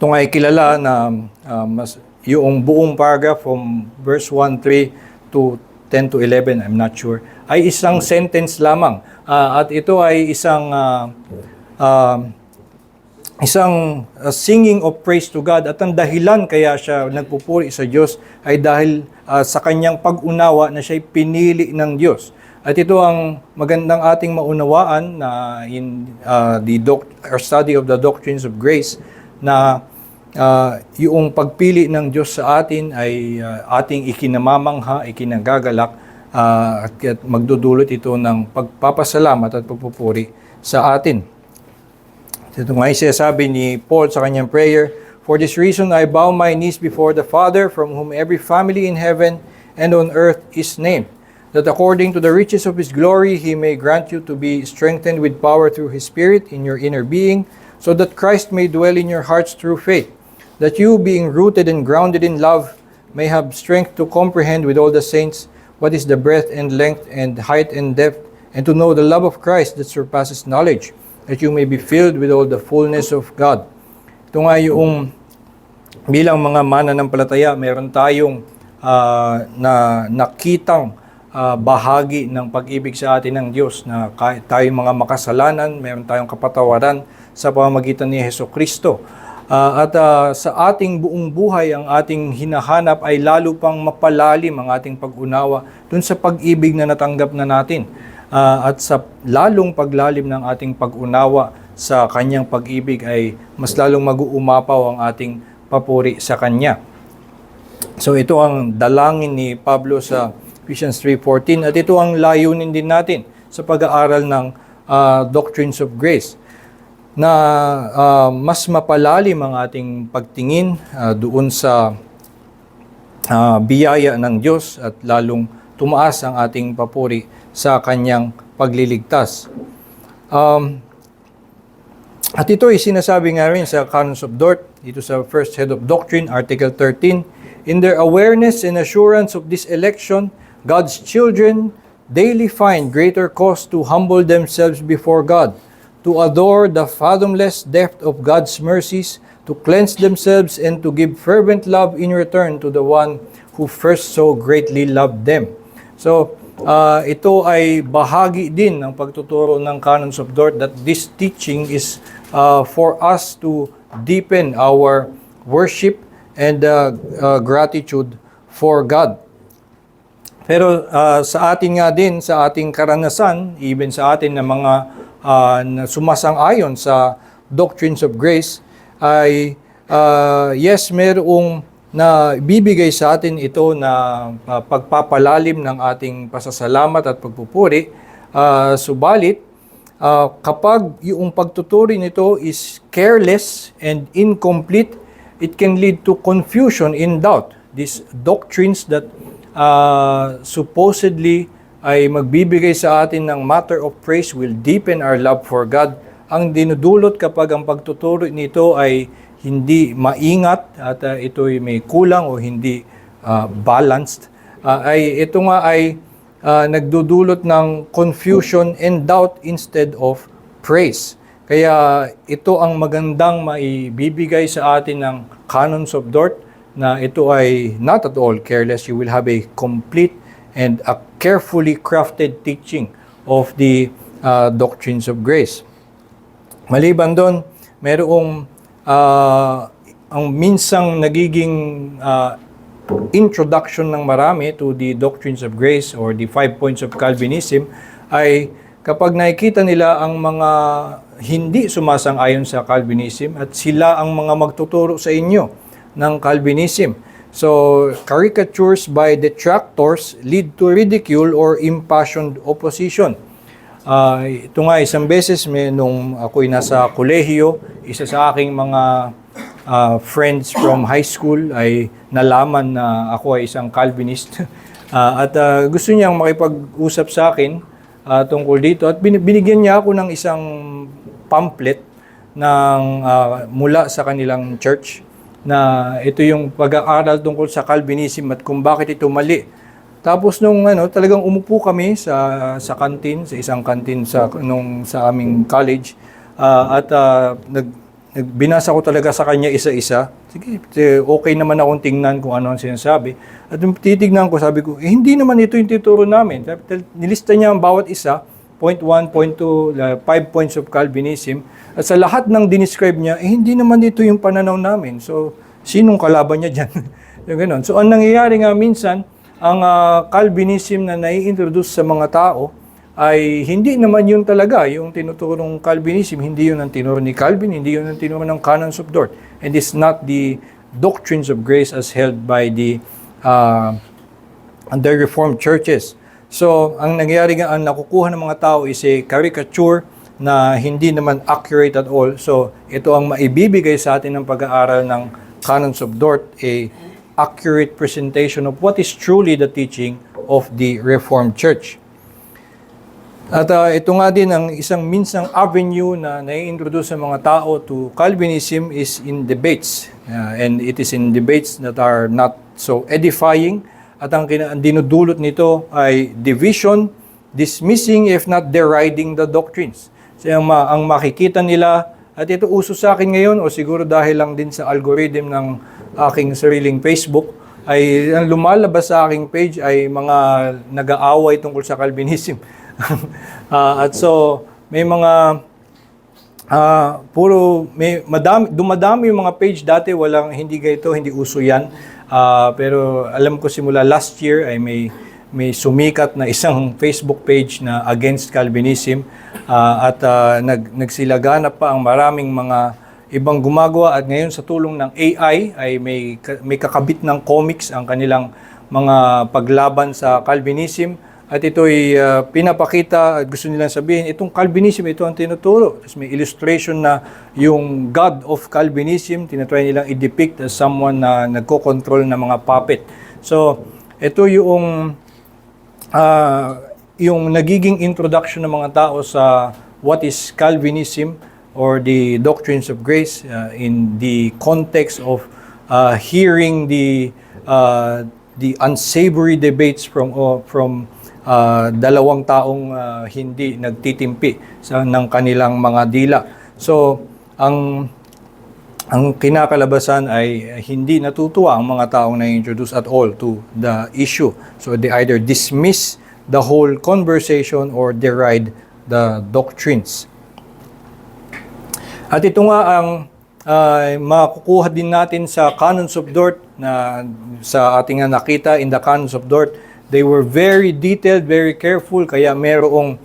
Ito ay kilala na yung buong paragraph from verse 1:3 to 10 to 11, I'm not sure, ay isang sentence lamang. At ito ay isang singing of praise to God. At ang dahilan kaya siya nagpupuri sa Diyos ay dahil sa kanyang pag-unawa na siya'y pinili ng Diyos. At ito ang magandang ating maunawaan na in our study of the doctrines of grace, na yung pagpili ng Diyos sa atin ay ating ikinamamangha, ikinagagalak, at magdudulot ito ng pagpapasalamat at pagpupuri sa atin. Ito nga yung sinasabi ni Paul sa kanyang prayer, For this reason I bow my knees before the Father, from whom every family in heaven and on earth is named, that according to the riches of His glory He may grant you to be strengthened with power through His Spirit in your inner being, so that Christ may dwell in your hearts through faith, that you, being rooted and grounded in love, may have strength to comprehend with all the saints what is the breadth and length and height and depth, and to know the love of Christ that surpasses knowledge, that you may be filled with all the fullness of God. Ito nga yung bilang mga mananampalataya, meron tayong nakitang bahagi ng pag-ibig sa atin ng Diyos, na kahit tayong mga makasalanan, meron tayong kapatawaran sa pamamagitan ni Hesukristo. Sa ating buong buhay, ang ating hinahanap ay lalo pang mapalalim ang ating pag-unawa dun sa pag-ibig na natanggap na natin. At sa lalong paglalim ng ating pag-unawa sa kanyang pag-ibig ay mas lalong mag-uumapaw ang ating papuri sa kanya. So ito ang dalangin ni Pablo sa Ephesians 3:14, at ito ang layunin din natin sa pag-aaral ng doctrines of grace, na mas mapalalim ang ating pagtingin doon sa biyaya ng Diyos, at lalong tumaas ang ating papuri sa kanyang pagliligtas. At ito ay sinasabi nga rin sa Canons of Dort, dito sa First Head of Doctrine, Article 13, In their awareness and assurance of this election, God's children daily find greater cause to humble themselves before God, to adore the fathomless depth of God's mercies, to cleanse themselves, and to give fervent love in return to the one who first so greatly loved them. So, ito ay bahagi din ng pagtuturo ng Canons of Dort, that this teaching is for us to deepen our worship and gratitude for God. Pero sa atin nga din, sa ating karanasan, even sa atin na mga na sumasang-ayon sa doctrines of grace, ay yes, merong na bibigay sa atin ito na pagpapalalim ng ating pasasalamat at pagpupuri. Subalit, kapag yung pagtuturi nito is careless and incomplete, it can lead to confusion in doubt. These doctrines that supposedly ay magbibigay sa atin ng matter of praise will deepen our love for God. Ang dinudulot kapag ang pagtuturo nito ay hindi maingat at ito'y may kulang o hindi balanced, ay ito nga ay nagdudulot ng confusion and doubt instead of praise. Kaya ito ang magandang maibibigay sa atin ng Canons of Dort, na ito ay not at all careless. You will have a complete and a carefully crafted teaching of the doctrines of grace. Maliban doon, merong ang minsang nagiging introduction ng marami to the doctrines of grace or the 5 points of Calvinism ay kapag nakikita nila ang mga hindi sumasang-ayon sa Calvinism at sila ang mga magtuturo sa inyo ng Calvinism. So, caricatures by detractors lead to ridicule or impassioned opposition. Ito nga, isang beses, nung ako'y nasa kolehiyo, isa sa aking mga friends from high school ay nalaman na ako ay isang Calvinist. At gusto niyang makipag-usap sa akin tungkol dito. At binigyan niya ako ng isang pamphlet mula sa kanilang church, na ito yung pag-aaral tungkol sa Calvinism at kung bakit ito mali. Tapos nung talagang umupo kami sa kantin, sa isang kantin sa aming college, at binasa ko talaga sa kanya isa-isa. Sige, okay naman akong tingnan kung ano ang sinasabi. At nung titignan ko, sabi ko, hindi naman ito yung tuturo namin. Nilista niya ang bawat isa, point 1, point 2, 5 points of Calvinism. At sa lahat ng dinescribe niya, hindi naman ito yung pananaw namin. So, sinong kalaban niya dyan? Yung ganun. So, ang nangyayari nga minsan, ang Calvinism na nai-introduce sa mga tao ay hindi naman yun talaga. Yung tinuturong Calvinism, hindi yun ang tinuro ni Calvin, hindi yun ang tinuro ng Canons of Dort. And it's not the doctrines of grace as held by the Reformed churches. So, ang nangyayari nga, ang nakukuha ng mga tao is a caricature na hindi naman accurate at all. So, ito ang maibibigay sa atin ng pag-aaral ng Canons of Dort, a accurate presentation of what is truly the teaching of the Reformed Church. At ito nga din ang isang minsang avenue na nai-introduce sa mga tao to Calvinism is in debates. And it is in debates that are not so edifying. At ang dinudulot nito ay division, dismissing if not deriding the doctrines. So, ang makikita nila, at ito uso sa akin ngayon, o siguro dahil lang din sa algorithm ng aking sariling Facebook, ay ang lumalabas sa aking page ay mga nag-aaway tungkol sa Calvinism. At so, may mga dumadami yung mga page dati, hindi ganito, hindi uso yan. Pero alam ko simula last year ay may sumikat na isang Facebook page na against Calvinism, at nagsilagana pa ang maraming mga ibang gumagawa, at ngayon sa tulong ng AI ay may kakabit ng comics ang kanilang mga paglaban sa Calvinism, at ito'y pinapakita at gusto nilang sabihin, itong Calvinism, ito ang tinuturo. Tapos may illustration na yung God of Calvinism, tinatry nilang i-depict as someone na nagko-control ng mga puppet. So, ito yung nagiging introduction ng mga tao sa what is Calvinism or the doctrines of grace in the context of hearing the unsavory debates from dalawang taong hindi nagtitimpi ng kanilang mga dila. So, ang kinakalabasan ay hindi natutuwa ang mga taong na-introduce at all to the issue. So, they either dismiss the whole conversation or deride the doctrines. At ito nga ang makukuha din natin sa Canons of Dort, na sa ating nakita in the Canons of Dort. They were very detailed, very careful, kaya merong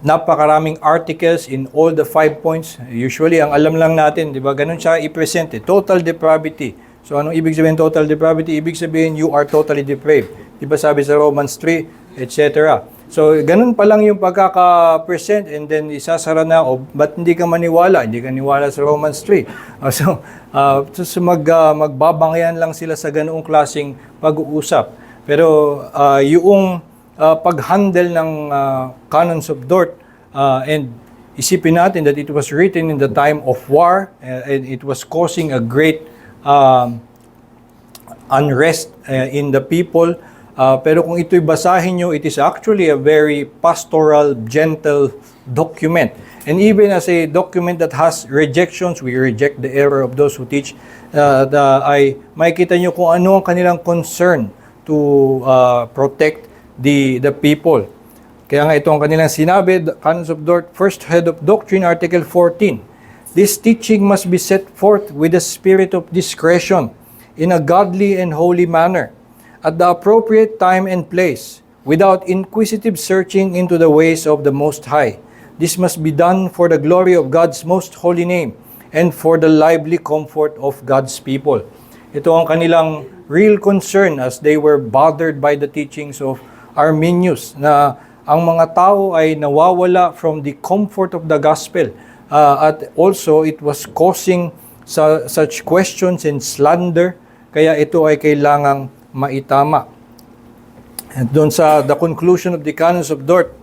napakaraming articles in all the 5 points. Usually, ang alam lang natin, di ba, ganun siya i-present. Total depravity. So, anong ibig sabihin total depravity? Ibig sabihin, you are totally depraved. Di ba sabi sa Romans 3, etc. So, ganun pa lang yung pagkaka-present and then isasara na, o ba't hindi ka maniwala? Hindi ka niwala sa Romans 3. Magbabangyan lang sila sa ganoong klaseng pag-uusap. Pero yung pag-handle ng canons of Dort, and isipin natin that it was written in the time of war, and it was causing a great unrest in the people. Pero kung ito'y basahin nyo, it is actually a very pastoral, gentle document. And even as a document that has rejections, we reject the error of those who teach, ay makikita nyo kung ano ang kanilang concern to protect the people. Kaya nga ito ang kanilang sinabi, the Canons of Dort, First Head of Doctrine, Article 14. This teaching must be set forth with a spirit of discretion, in a godly and holy manner, at the appropriate time and place, without inquisitive searching into the ways of the Most High. This must be done for the glory of God's most holy name and for the lively comfort of God's people. Ito ang kanilang real concern as they were bothered by the teachings of Arminius, na ang mga tao ay nawawala from the comfort of the gospel. At also, it was causing such questions and slander, kaya ito ay kailangang maitama. At doon sa the conclusion of the Canons of Dort,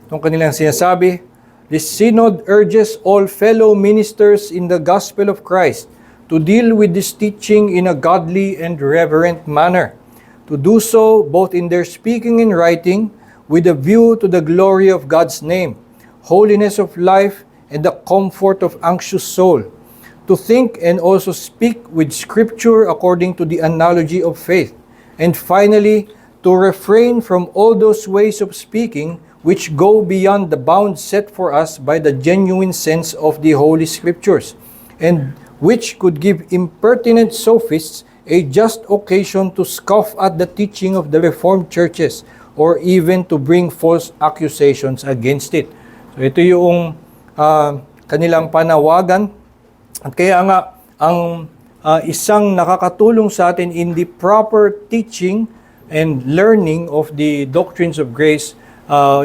itong kanilang sinasabi, this synod urges all fellow ministers in the gospel of Christ to deal with this teaching in a godly and reverent manner, to do so both in their speaking and writing with a view to the glory of God's name, holiness of life, and the comfort of anxious soul, to think and also speak with Scripture according to the analogy of faith, and finally, to refrain from all those ways of speaking which go beyond the bounds set for us by the genuine sense of the Holy Scriptures, and which could give impertinent sophists a just occasion to scoff at the teaching of the Reformed churches, or even to bring false accusations against it. So ito yung kanilang panawagan. At kaya nga, ang isang nakakatulong sa atin in the proper teaching and learning of the doctrines of grace,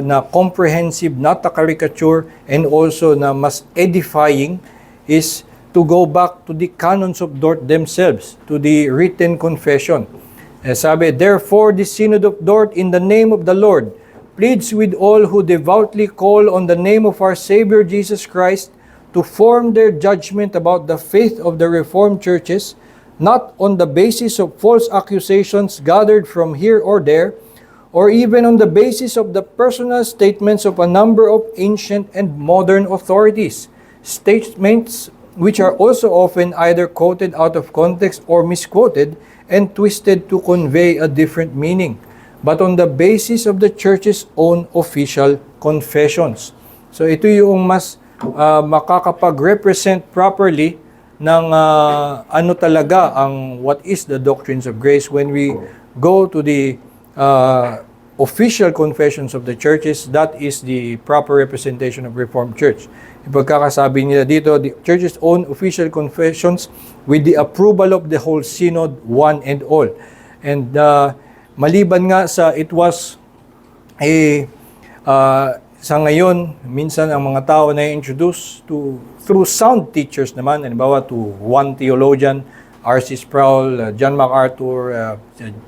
na comprehensive, not a caricature, and also na mas edifying, is to go back to the Canons of Dort themselves, to the written confession. Sabi, therefore, the Synod of Dort, in the name of the Lord, pleads with all who devoutly call on the name of our Savior Jesus Christ to form their judgment about the faith of the Reformed churches, not on the basis of false accusations gathered from here or there, or even on the basis of the personal statements of a number of ancient and modern authorities, statements which are also often either quoted out of context or misquoted and twisted to convey a different meaning, but on the basis of the church's own official confessions. So ito yung mas makakapag-represent properly ng ano talaga ang what is the doctrines of grace when we go to the official confessions of the churches. That is the proper representation of Reformed Church. Ipagkakasabi nila dito, the church's own official confessions with the approval of the whole synod, one and all. And maliban nga sa it was sa ngayon, minsan ang mga tao na introduce through sound teachers naman, halimbawa to one theologian, R.C. Sproul, John MacArthur,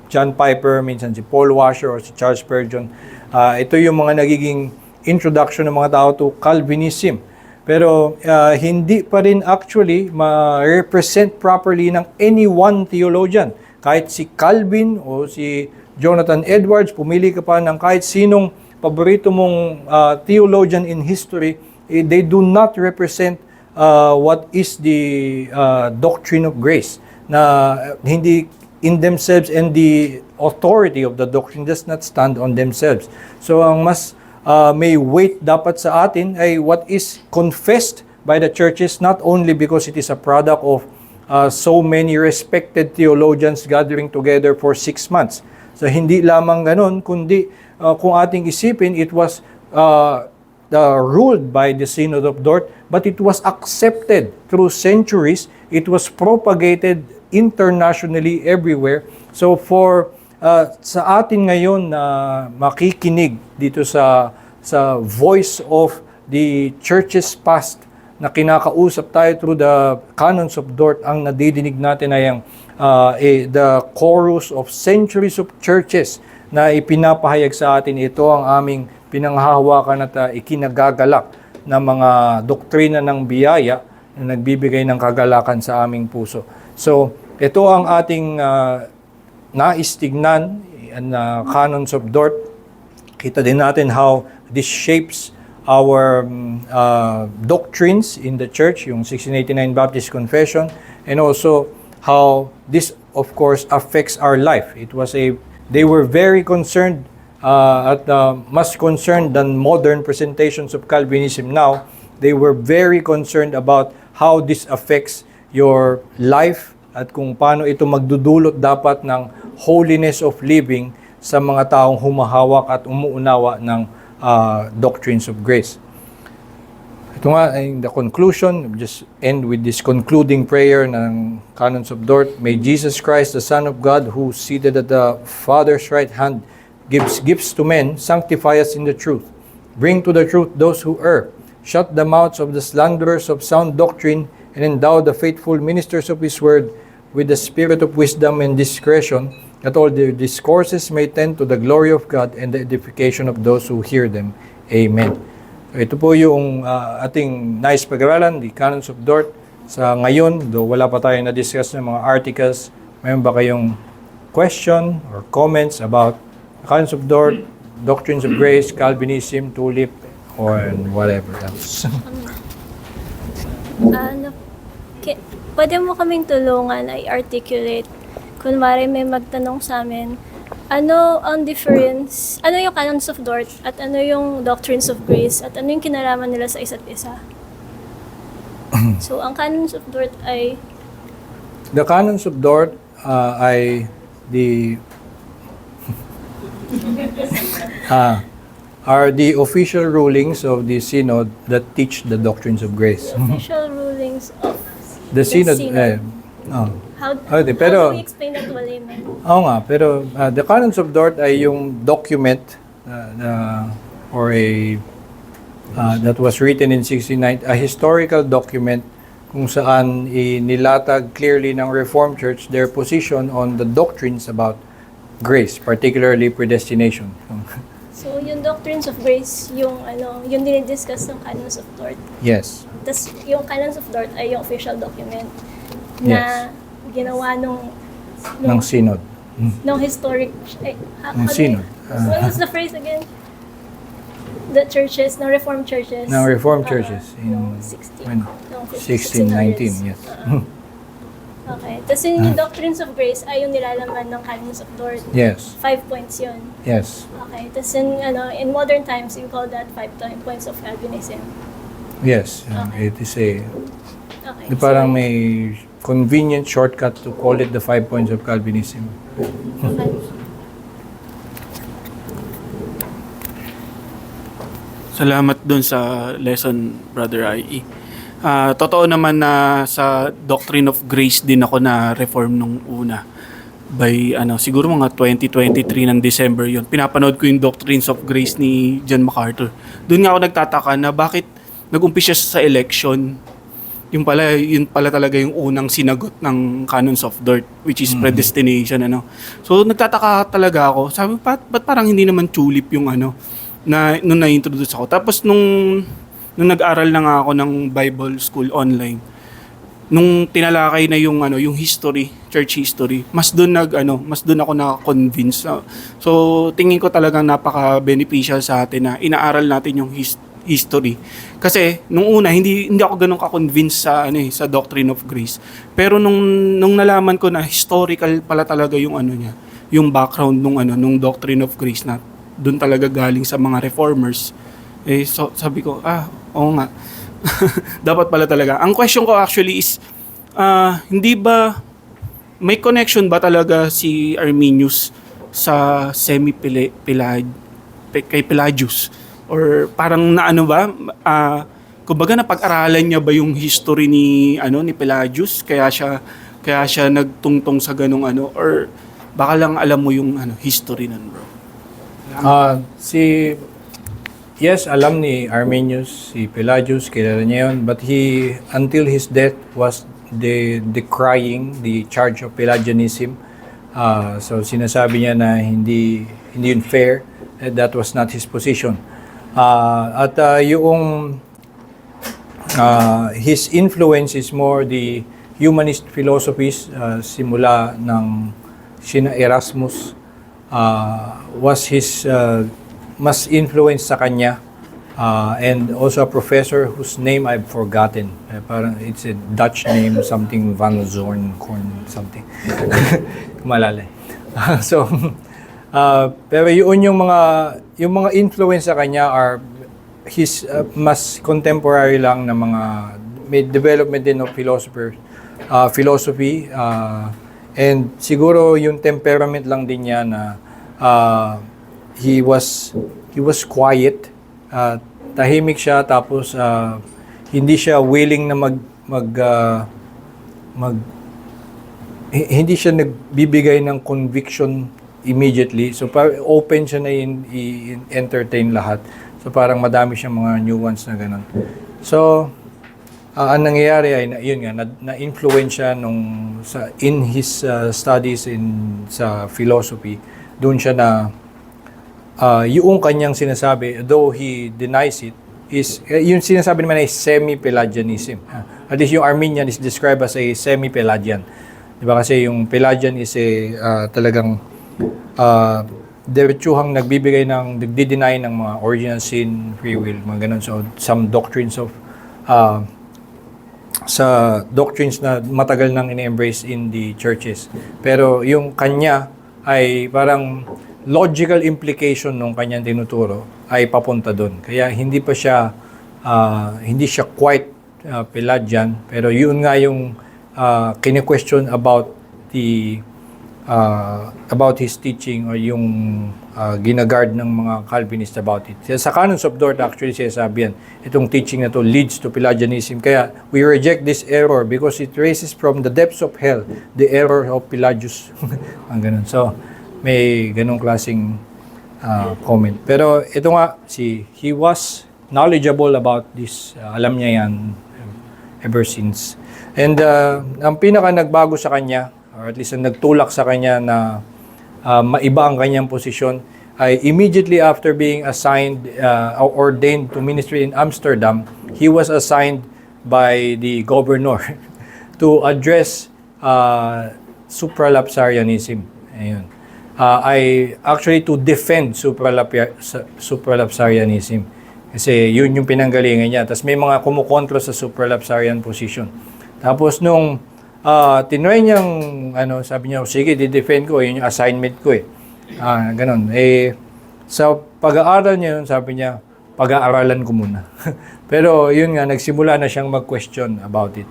John Piper, minsan si Paul Washer or si Charles Spurgeon. Ito yung mga nagiging introduction ng mga tao to Calvinism. Pero hindi pa rin actually ma-represent properly ng any one theologian. Kahit si Calvin o si Jonathan Edwards, pumili ka pa ng kahit sinong paborito mong theologian in history, they do not represent what is the doctrine of grace, na hindi in themselves, and the authority of the doctrine does not stand on themselves. So ang mas may weight dapat sa atin ay what is confessed by the churches, not only because it is a product of so many respected theologians gathering together for 6 months. So hindi lamang ganun, kundi kung ating isipin, it was ruled by the Synod of Dort, but it was accepted through centuries. It was propagated internationally everywhere. So for sa atin ngayon na makikinig dito sa voice of the churches past na kinakausap tayo through the canons of Dort, ang nadidinig natin ay ang the chorus of centuries of churches na ipinapahayag sa atin. Ito ang aming pinanghahawakan at ikinagagalak na mga doktrina ng biyaya na nagbibigay ng kagalakan sa aming puso. So, ito ang ating nais tignan na canons of Dort. Kita din natin how this shapes our doctrines in the church, yung 1689 Baptist Confession, and also how this, of course, affects our life. They were very concerned at mas concerned than modern presentations of Calvinism now. They were very concerned about how this affects your life at kung paano ito magdudulot dapat ng holiness of living sa mga taong humahawak at umuunawa ng doctrines of grace. Ito nga, in the conclusion, just end with this concluding prayer ng Canons of Dort. May Jesus Christ, the Son of God, who seated at the Father's right hand, gives gifts to men, sanctify us in the truth. Bring to the truth those who err. Shut the mouths of the slanderers of sound doctrine, and endow the faithful ministers of His word with the spirit of wisdom and discretion, that all their discourses may tend to the glory of God and the edification of those who hear them. Amen. Ito po yung ating nais pag-aralan, the Canons of Dort. Sa ngayon, though wala pa tayo na-discuss ng mga articles, mayroon ba kayong question or comments about Canons of Dort, Doctrines of Grace, Calvinism, Tulip, or whatever else? Pwede mo kaming tulungan ay articulate. Kunwari may magtanong sa amin, ano ang difference, ano yung Canons of Dort at ano yung Doctrines of Grace at ano yung kinalaman nila sa isa't isa? So, ang Canons of Dort ay... The Canons of Dort ay the are the official rulings of the Synod that teach the doctrines of grace. official rulings of The Synod. How pero, do we explain that to a layman? Oo nga, pero the Canons of Dort ay yung document or that was written in 1690, a historical document kung saan inilatag clearly ng Reformed Church their position on the doctrines about grace, particularly predestination. So, yung Doctrines of Grace, yung yung dinidiscuss ng Canons of Dort. Yes. Tapos, yung Canons of Dort ay yung official document na ginawa Ng Synod. nung historic... Ng Synod. What was the phrase again? The churches, ng Reformed churches. Ng Reformed churches in Noong 1619, yes. Okay. Tapos yung Doctrines of Grace ay yung nilalaman ng Canons of Dort. Yes. 5 points yun. Yes. Okay. Tapos in modern times, you call that 5 points of Calvinism. Yes. Okay. It is a... Okay. Parang may convenient shortcut to call it the 5 points of Calvinism. Okay. Salamat dun sa lesson, Brother I.E. Totoo naman na sa Doctrine of Grace din ako na reform nung una. By siguro mga 2023 ng December yun. Pinapanood ko yung Doctrines of Grace ni John MacArthur. Doon nga ako nagtataka na bakit nag-umpisa sa election. Yun pala talaga yung unang sinagot ng Canons of Dort, which is predestination. So nagtataka talaga ako. Sabi, ba't parang hindi naman tulip yung na nung na-introduce ako. Tapos nung nag-aral na nga ako ng Bible School online, nung tinalakay na yung yung history, church history, mas doon ako na-convince. So tingin ko talagang napaka-beneficial sa atin na inaaral natin yung history. Kasi nung una hindi ako ganoon ka-convince sa Doctrine of Grace. Pero nung nalaman ko na historical pala talaga yung niya, yung background nung Doctrine of Grace na doon talaga galing sa mga reformers. So sabi ko, oo nga. Dapat pala talaga. Ang question ko actually is, hindi ba, may connection ba talaga si Arminius sa kay Pelagius? Or parang kumbaga napag-aralan niya ba yung history ni Pelagius? Kaya siya nagtungtong sa ganung or Baka lang alam mo yung history nun, bro. Yes, alam ni Arminius, si Pelagius, kilala niya yun, but he, until his death, was decrying the charge of Pelagianism. So sinasabi niya na hindi yun fair, that was not his position. His influence is more the humanist philosophies, simula ng sina Erasmus, was his mas influence sa kanya, and also a professor whose name I've forgotten. Parang it's a Dutch name, something Van Zornkorn, something. Kumalala. So, pero yun yung mga influence sa kanya are his mas contemporary lang na mga may development din of philosophy, and siguro yung temperament lang din niya na he was quiet, tahimik siya, tapos hindi siya willing na hindi siya nagbibigay ng conviction immediately. So open siya na i-entertain lahat. So parang madami siyang mga nuance na ganun. So ang nangyayari ay na-influence siya in his studies sa philosophy. Doon siya na yung kanyang sinasabi, though he denies it, is yung sinasabi naman ay semi-Pelagianism. At least yung Arminian is described as a semi-Pelagian. Diba kasi yung Pelagian is talagang diretsuhang nagdi-deny ng mga original sin, free will, mga ganun. So some doctrines of sa doctrines na matagal nang ini-embrace in the churches. Pero yung kanya ay parang logical implication nung kanyang tinuturo ay papunta doon. Kaya hindi siya quite Pelagian, pero yun nga yung kine-question about his teaching, or yung ginagard ng mga Calvinist about it. Sa Canons of Dort actually sinasabi yan, itong teaching na to leads to Pelagianism. Kaya we reject this error because it traces from the depths of hell the error of Pelagius. Ang ganun. So may ganong klaseng comment. Pero ito nga, he was knowledgeable about this. Alam niya yan ever since. And ang pinaka nagbago sa kanya, or at least ang nagtulak sa kanya na maiba ang kanyang posisyon, ay immediately after being assigned, ordained to ministry in Amsterdam, he was assigned by the governor to address supralapsarianism. Ayun. Actually to defend supralapsarianism. Kasi yun yung pinanggalingan niya. Tapos may mga kumukontra sa supralapsarian position. Tapos nung tinry niyang, sabi niya, sige, di-defend ko, yun yung assignment ko eh. Ganon. Sa pag-aaral niya, sabi niya, pag-aaralan ko muna. Pero yun nga, nagsimula na siyang mag-question about it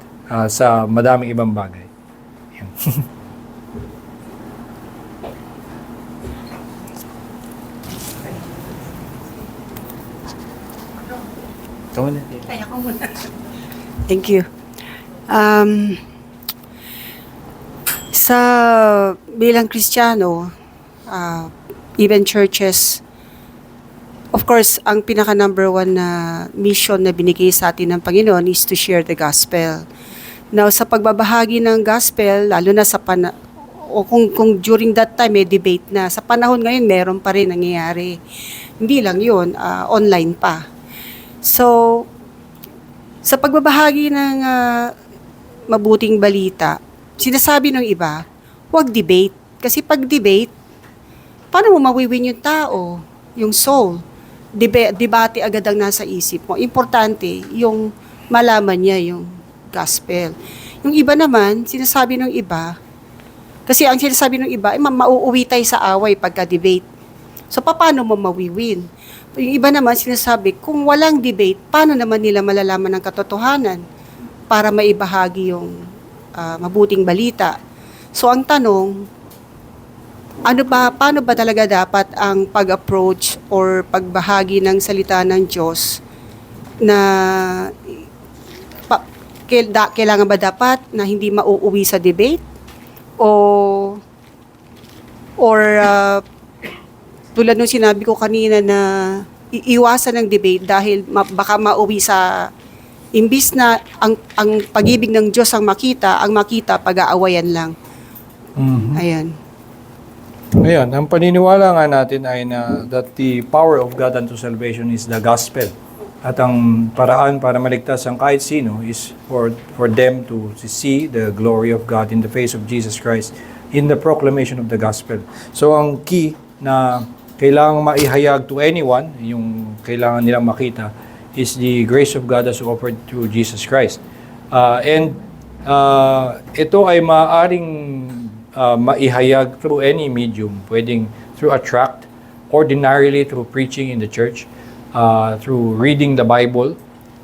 sa madaming ibang bagay. Yan. Thank you. Sa bilang Kristiyano, even churches, of course, ang pinaka number one na mission na binigay sa atin ng Panginoon is to share the gospel. Now, sa pagbabahagi ng gospel, lalo na sa o kung during that time may debate na, sa panahon ngayon meron pa rin nangyayari. Hindi lang yun, online pa. So, sa pagbabahagi ng mabuting balita, sinasabi ng iba, huwag debate. Kasi pag debate, paano mo mawiwin yung tao, yung soul? Debate agad ang nasa isip mo. Importante, yung malaman niya yung gospel. Yung iba naman, sinasabi ng iba, kasi ang sinasabi ng iba, mauuwi tayo sa away pagka-debate. So, paano mo mawiwin? Yung iba naman sinasabi, kung walang debate, paano naman nila malalaman ng katotohanan para maibahagi yung mabuting balita? So ang tanong, paano ba talaga dapat ang pag-approach or pagbahagi ng salita ng Diyos na kailangan ba dapat na hindi mauuwi sa debate? O or tulad nung sinabi ko kanina na iiwasan ng debate dahil baka mauwi sa imbis na ang pag-ibig ng Diyos ang makita pag-aawayan lang. Ayan. Ayan, ang paniniwala nga natin ay that the power of God unto salvation is the gospel. At ang paraan para maligtas ang kahit sino is for them to see the glory of God in the face of Jesus Christ in the proclamation of the gospel. So ang key na kailangang maihayag to anyone, yung kailangan nilang makita, is the grace of God as offered through Jesus Christ. Ito ay maaaring maihayag through any medium, pwedeng through a tract, ordinarily through preaching in the church, through reading the Bible,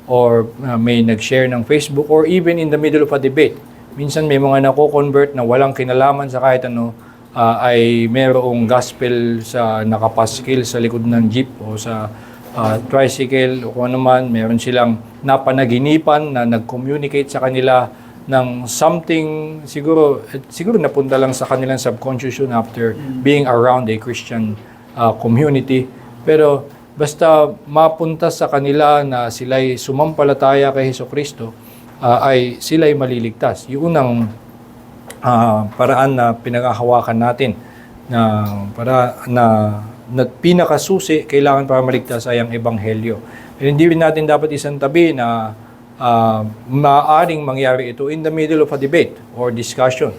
or may nag-share ng Facebook, or even in the middle of a debate. Minsan may mga nako-convert na walang kinalaman sa kahit ano, ay mayroong gospel sa nakapaskil sa likod ng jeep o sa tricycle o kung ano man, meron silang napanaginipan na nag-communicate sa kanila ng something, siguro napunta lang sa kanilang subconscious yun after being around a Christian community. Pero basta mapunta sa kanila na sila'y sumampalataya kay Hesukristo, ay sila'y maliligtas. Yung unang paraan na pinaghahawakan natin na pinakasusi kailangan para maligtas ay ang Ebanghelyo. Pero hindi rin natin dapat isang tabi na maaaring mangyari ito in the middle of a debate or discussion.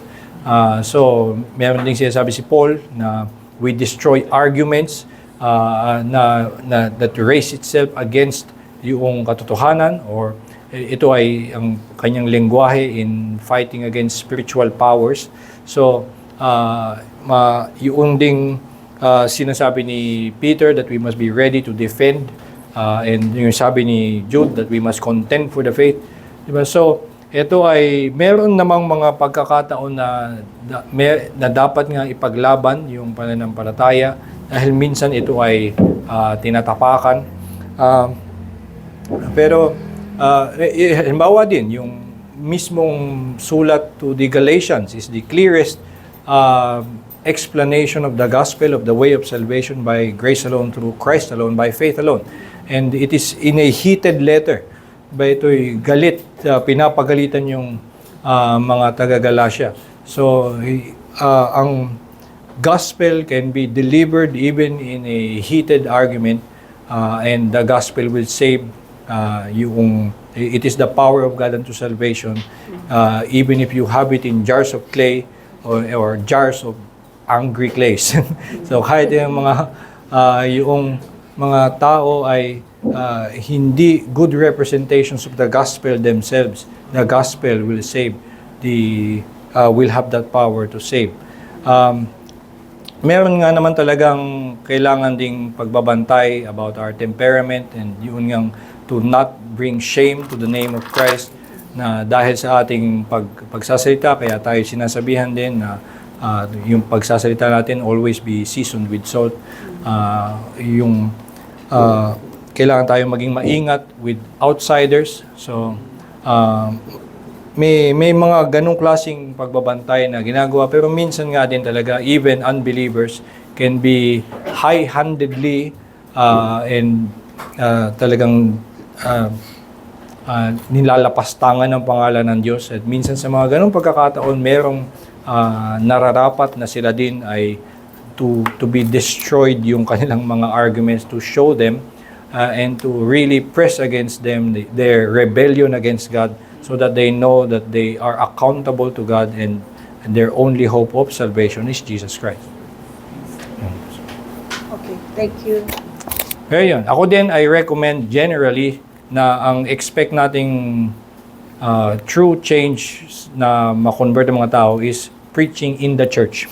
So, meron din sinasabi si Paul na we destroy arguments that raise itself against yung katotohanan, or ito ay ang kanyang lengguwahe in fighting against spiritual powers. So, yung ding sinasabi ni Peter that we must be ready to defend, and yung sabi ni Jude that we must contend for the faith. Diba? So, ito ay meron namang mga pagkakataon na dapat nga ipaglaban yung pananampalataya dahil minsan ito ay tinatapakan. Pero halimbawa din, yung mismong sulat to the Galatians is the clearest explanation of the gospel of the way of salvation by grace alone, through Christ alone, by faith alone. And it is in a heated letter. Ba ito'y galit, pinapagalitan yung mga taga-Galatia. So, ang gospel can be delivered even in a heated argument, and the gospel will save it is the power of God unto salvation, even if you have it in jars of clay or jars of angry clays. So kahit yung mga tao ay hindi good representations of the gospel themselves, the gospel will save, will have that power to save. Meron nga naman talagang kailangan ding pagbabantay about our temperament, and yun ngang to not bring shame to the name of Christ, na dahil sa ating pagsasalita, kaya tayo sinasabihan din na yung pagsasalita natin always be seasoned with salt. Kailangan tayo maging maingat with outsiders. So, may mga ganong klaseng pagbabantay na ginagawa, pero minsan nga din talaga, even unbelievers can be high-handedly and talagang nilalapastangan ng pangalan ng Diyos. At minsan sa mga ganong pagkakataon, merong nararapat na sila din ay to be destroyed yung kanilang mga arguments, to show them and to really press against them their rebellion against God, so that they know that they are accountable to God, and their only hope of salvation is Jesus Christ. Okay, thank you. Kaya yun. Ako din, I recommend generally na ang expect nating true change na ma-convert ng mga tao is preaching in the church.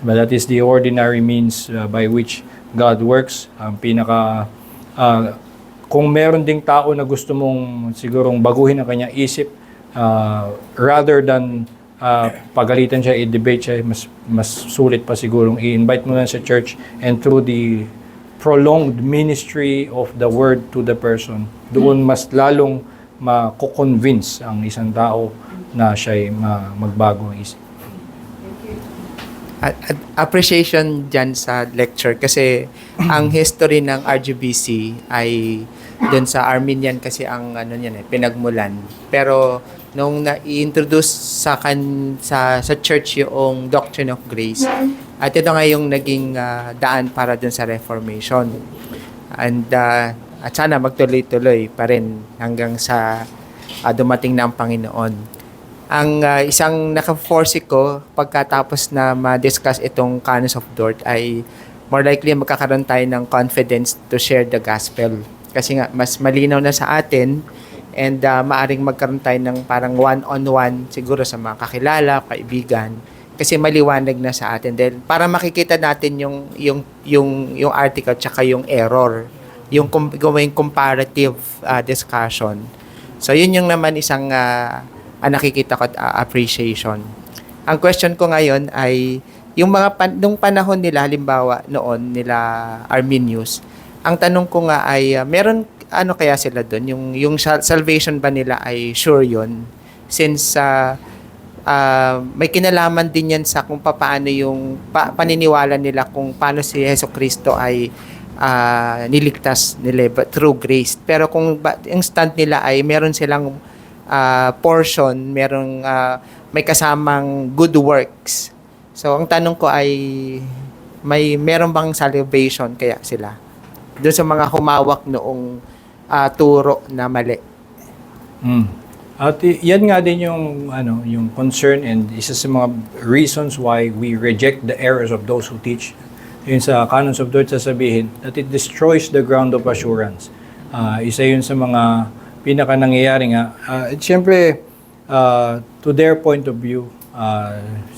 But that is the ordinary means by which God works. Ang kung meron ding tao na gusto mong sigurong baguhin ang kanyang isip, rather than pagalitan siya, i-debate siya, mas sulit pa sigurong i-invite mo na sa church, and through the prolonged ministry of the word to the person, doon mas lalong mako-convince ang isang tao na siya'y magbago ang isip. appreciation dyan sa lecture kasi ang history ng RGBC ay dun sa Armenian kasi ang ano niyan pinagmulan. Pero nung na-introduce sa church yung Doctrine of Grace, at ito nga yung naging daan para dun sa Reformation. And at sana magtuloy-tuloy pa rin hanggang sa dumating na ang Panginoon. Ang isang naka-foresee ko pagkatapos na ma-discuss itong Canons of Dort ay more likely magkakaroon tayo ng confidence to share the gospel. Kasi nga, mas malinaw na sa atin and maaring magkaroon tayo ng parang one-on-one siguro sa mga kakilala, kaibigan. Kasi maliwanag na sa atin. Dahil para makikita natin yung article tsaka yung error. Yung gawing comparative discussion. So, yun yung naman isang nakikita ko at appreciation. Ang question ko ngayon ay yung mga nung panahon nila halimbawa noon nila Arminius, ang tanong ko nga ay meron ano kaya sila doon yung salvation ba nila ay sure yon since may kinalaman din yan sa kung paano yung paniniwala nila kung paano si Jesucristo ay niligtas nila through grace. Pero kung yung stand nila ay meron silang portion, may kasamang good works. So, ang tanong ko ay meron bang salvation kaya sila? Doon sa mga humawak noong turo na mali. At yan nga din yung concern and isa sa mga reasons why we reject the errors of those who teach. Yun sa Canons of Dort sasabihin that it destroys the ground of assurance. Isa yun sa mga pinaka nangyayari nga. Siyempre, to their point of view,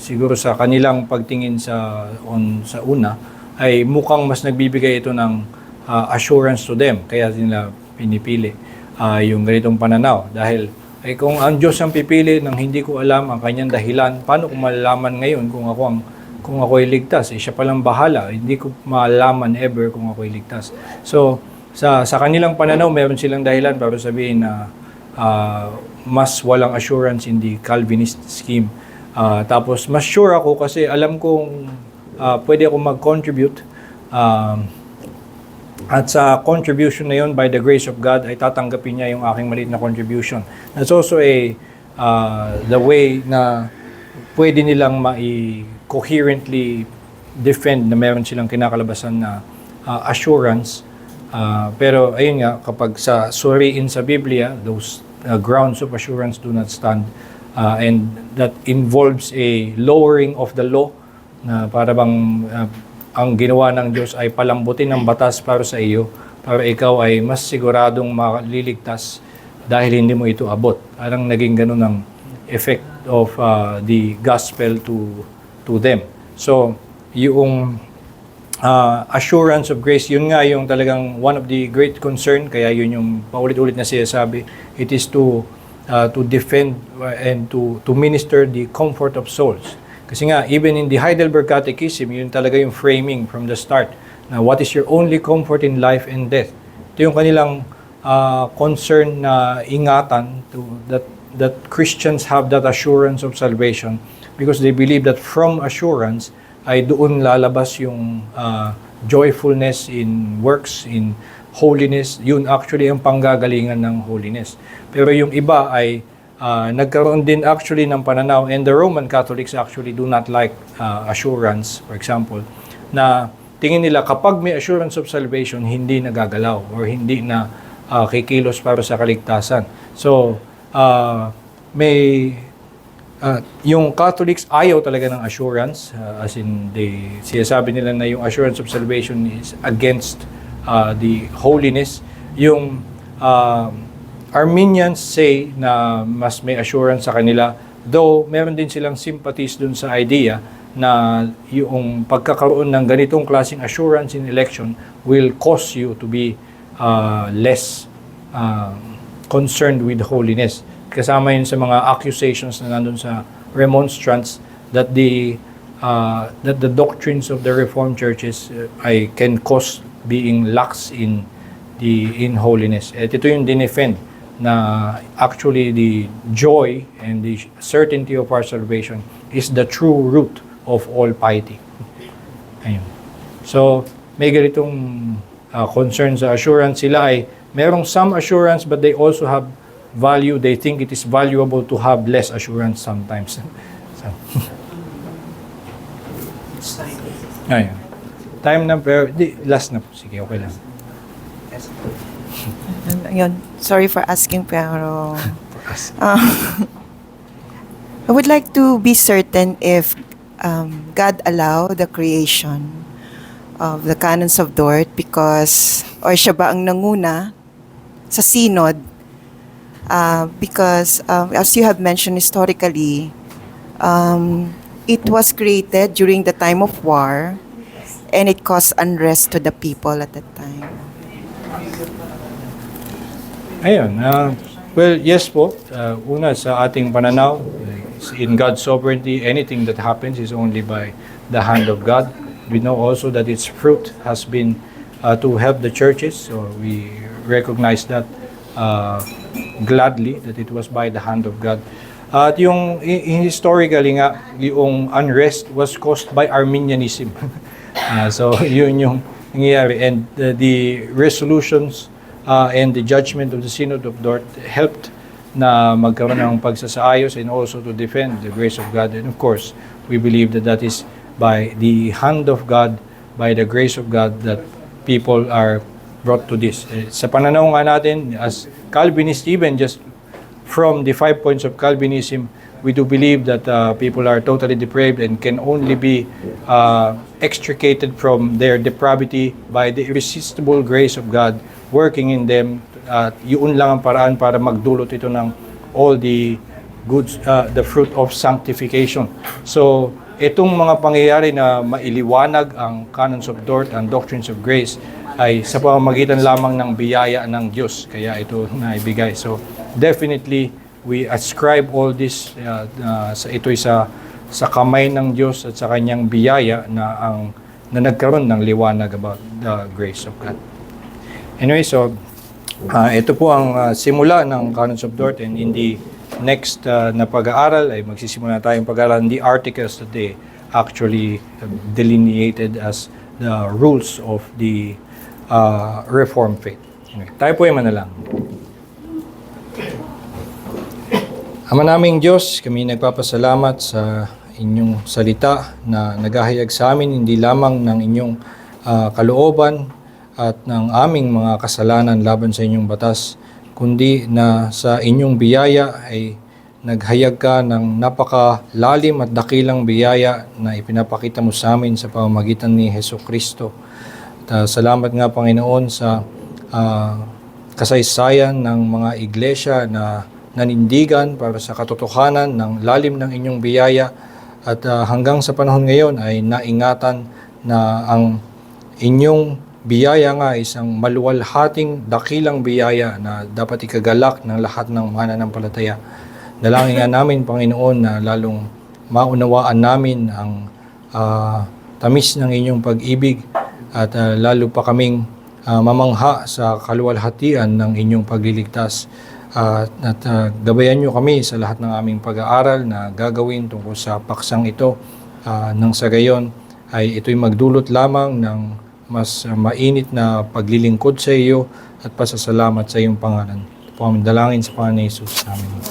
siguro sa kanilang pagtingin sa una, ay mukhang mas nagbibigay ito ng assurance to them. Kaya nila pinipili yung ganitong pananaw. Dahil kung ang Diyos ang pipili nang hindi ko alam ang kanyang dahilan, paano ko malalaman ngayon kung ako ay ligtas? Siya palang bahala. Hindi ko malalaman ever kung ako ay ligtas. So, sa kanilang pananaw, meron silang dahilan para sabihin na mas walang assurance in the Calvinist scheme. Tapos, mas sure ako kasi alam kong pwede ako mag-contribute at sa contribution na yun, by the grace of God, ay tatanggapin niya yung aking maliit na contribution. That's also the way na pwede nilang coherently defend na meron silang kinakalabasan na assurance. Pero ayun nga, kapag suriin sa Biblia, those grounds of assurance do not stand. And that involves a lowering of the law na para bang ang ginawa ng Diyos ay palambutin ng batas para sa iyo para ikaw ay mas siguradong maliligtas dahil hindi mo ito abot. Parang naging ganun ang effect of the gospel to them. So, yung assurance of grace, yun nga yung talagang one of the great concern, kaya yun yung paulit-ulit na sinasabi, it is to defend and to minister the comfort of souls. Kasi nga, even in the Heidelberg Catechism, yun talaga yung framing from the start, na what is your only comfort in life and death. Ito yung kanilang concern na ingatan that Christians have that assurance of salvation because they believe that from assurance ay doon lalabas yung joyfulness in works, in holiness. Yun actually ang panggagalingan ng holiness. Pero yung iba ay nagkaroon din actually ng pananaw, and the Roman Catholics actually do not like assurance, for example, na tingin nila kapag may assurance of salvation, hindi nagagalaw or hindi na kikilos para sa kaligtasan. So, yung Catholics ayaw talaga ng assurance, as in sinasabi nila na yung assurance of salvation is against the holiness. Yung Armenians say na mas may assurance sa kanila, though meron din silang sympathies dun sa idea na yung pagkakaroon ng ganitong klaseng assurance in election will cause you to be less concerned with holiness. Kasama yun sa mga accusations na nandun sa remonstrants that the doctrines of the Reformed churches can cause being lax in holiness. At ito yung dinefend na actually the joy and the certainty of our salvation is the true root of all piety. Ayun. So, may ganitong concern sa assurance. Sila ay merong some assurance but they also have value. They think it is valuable to have less assurance sometimes. So, ayun. Time na, pero last na po. Sige, okay lang. Yun, sorry for asking pero I would like to be certain if God allowed the creation of the canons of Dort because or siya ba ang nanguna sa synod because as you have mentioned historically it was created during the time of war and it caused unrest to the people at that time. Ayun. Well, yes po. Una, sa ating pananaw, in God's sovereignty, anything that happens is only by the hand of God. We know also that its fruit has been to help the churches. So we recognize that gladly, that it was by the hand of God. At yung historically nga, yung unrest was caused by Arminianism. So yun yung nangyayari. And the resolutions and the judgment of the Synod of Dort helped na magkaroon ng pagsasaayos and also to defend the grace of God. And of course, we believe that that is by the hand of God, by the grace of God, that people are brought to this. Sa pananaw nga natin, as Calvinist, even just from the 5 points of Calvinism, we do believe that people are totally depraved and can only be extricated from their depravity by the irresistible grace of God working in them. Yun lang ang paraan para magdulot ito ng all the goods, the fruit of sanctification. So, itong mga pangyayari na mailiwanag ang canons of Dort, ang doctrines of grace, ay sa pamamagitan lamang ng biyaya ng Diyos. Kaya ito naibigay. So, definitely, we ascribe all this, ito'y sa kamay ng Diyos at sa kanyang biyaya na nagkaroon ng liwanag about the grace of God. Anyway, so ito po ang simula ng Canons of Dort, and in the next na pag-aaral ay magsisimula tayong pag-aaral the articles that they actually delineated as the rules of the Reformed faith. Anyway, tayo po ay manalangin. Ama naming Diyos, kami nagpapasalamat sa inyong salita na naghahayag sa amin hindi lamang ng inyong kalooban at ng aming mga kasalanan laban sa inyong batas, kundi na sa inyong biyaya ay naghayag ka ng napakalalim at dakilang biyaya na ipinapakita mo sa amin sa pamamagitan ni Hesus Kristo. Salamat nga Panginoon sa kasaysayan ng mga iglesia na nanindigan para sa katotohanan ng lalim ng inyong biyaya at hanggang sa panahon ngayon ay naingatan na ang inyong biyaya nga isang maluwalhating dakilang biyaya na dapat ikagalak ng lahat ng mananampalataya. Dalangin nga namin, Panginoon, na lalong maunawaan namin ang tamis ng inyong pag-ibig at lalo pa kaming mamangha sa kaluwalhatian ng inyong pagliligtas. At gabayan nyo kami sa lahat ng aming pag-aaral na gagawin tungkol sa paksang ito. Nang sa gayon ay ito'y magdulot lamang ng mas mainit na paglilingkod sa iyo at pasasalamat sa iyong pangalan. Ito po aming dalangin sa pangalan ni Jesus. Amen.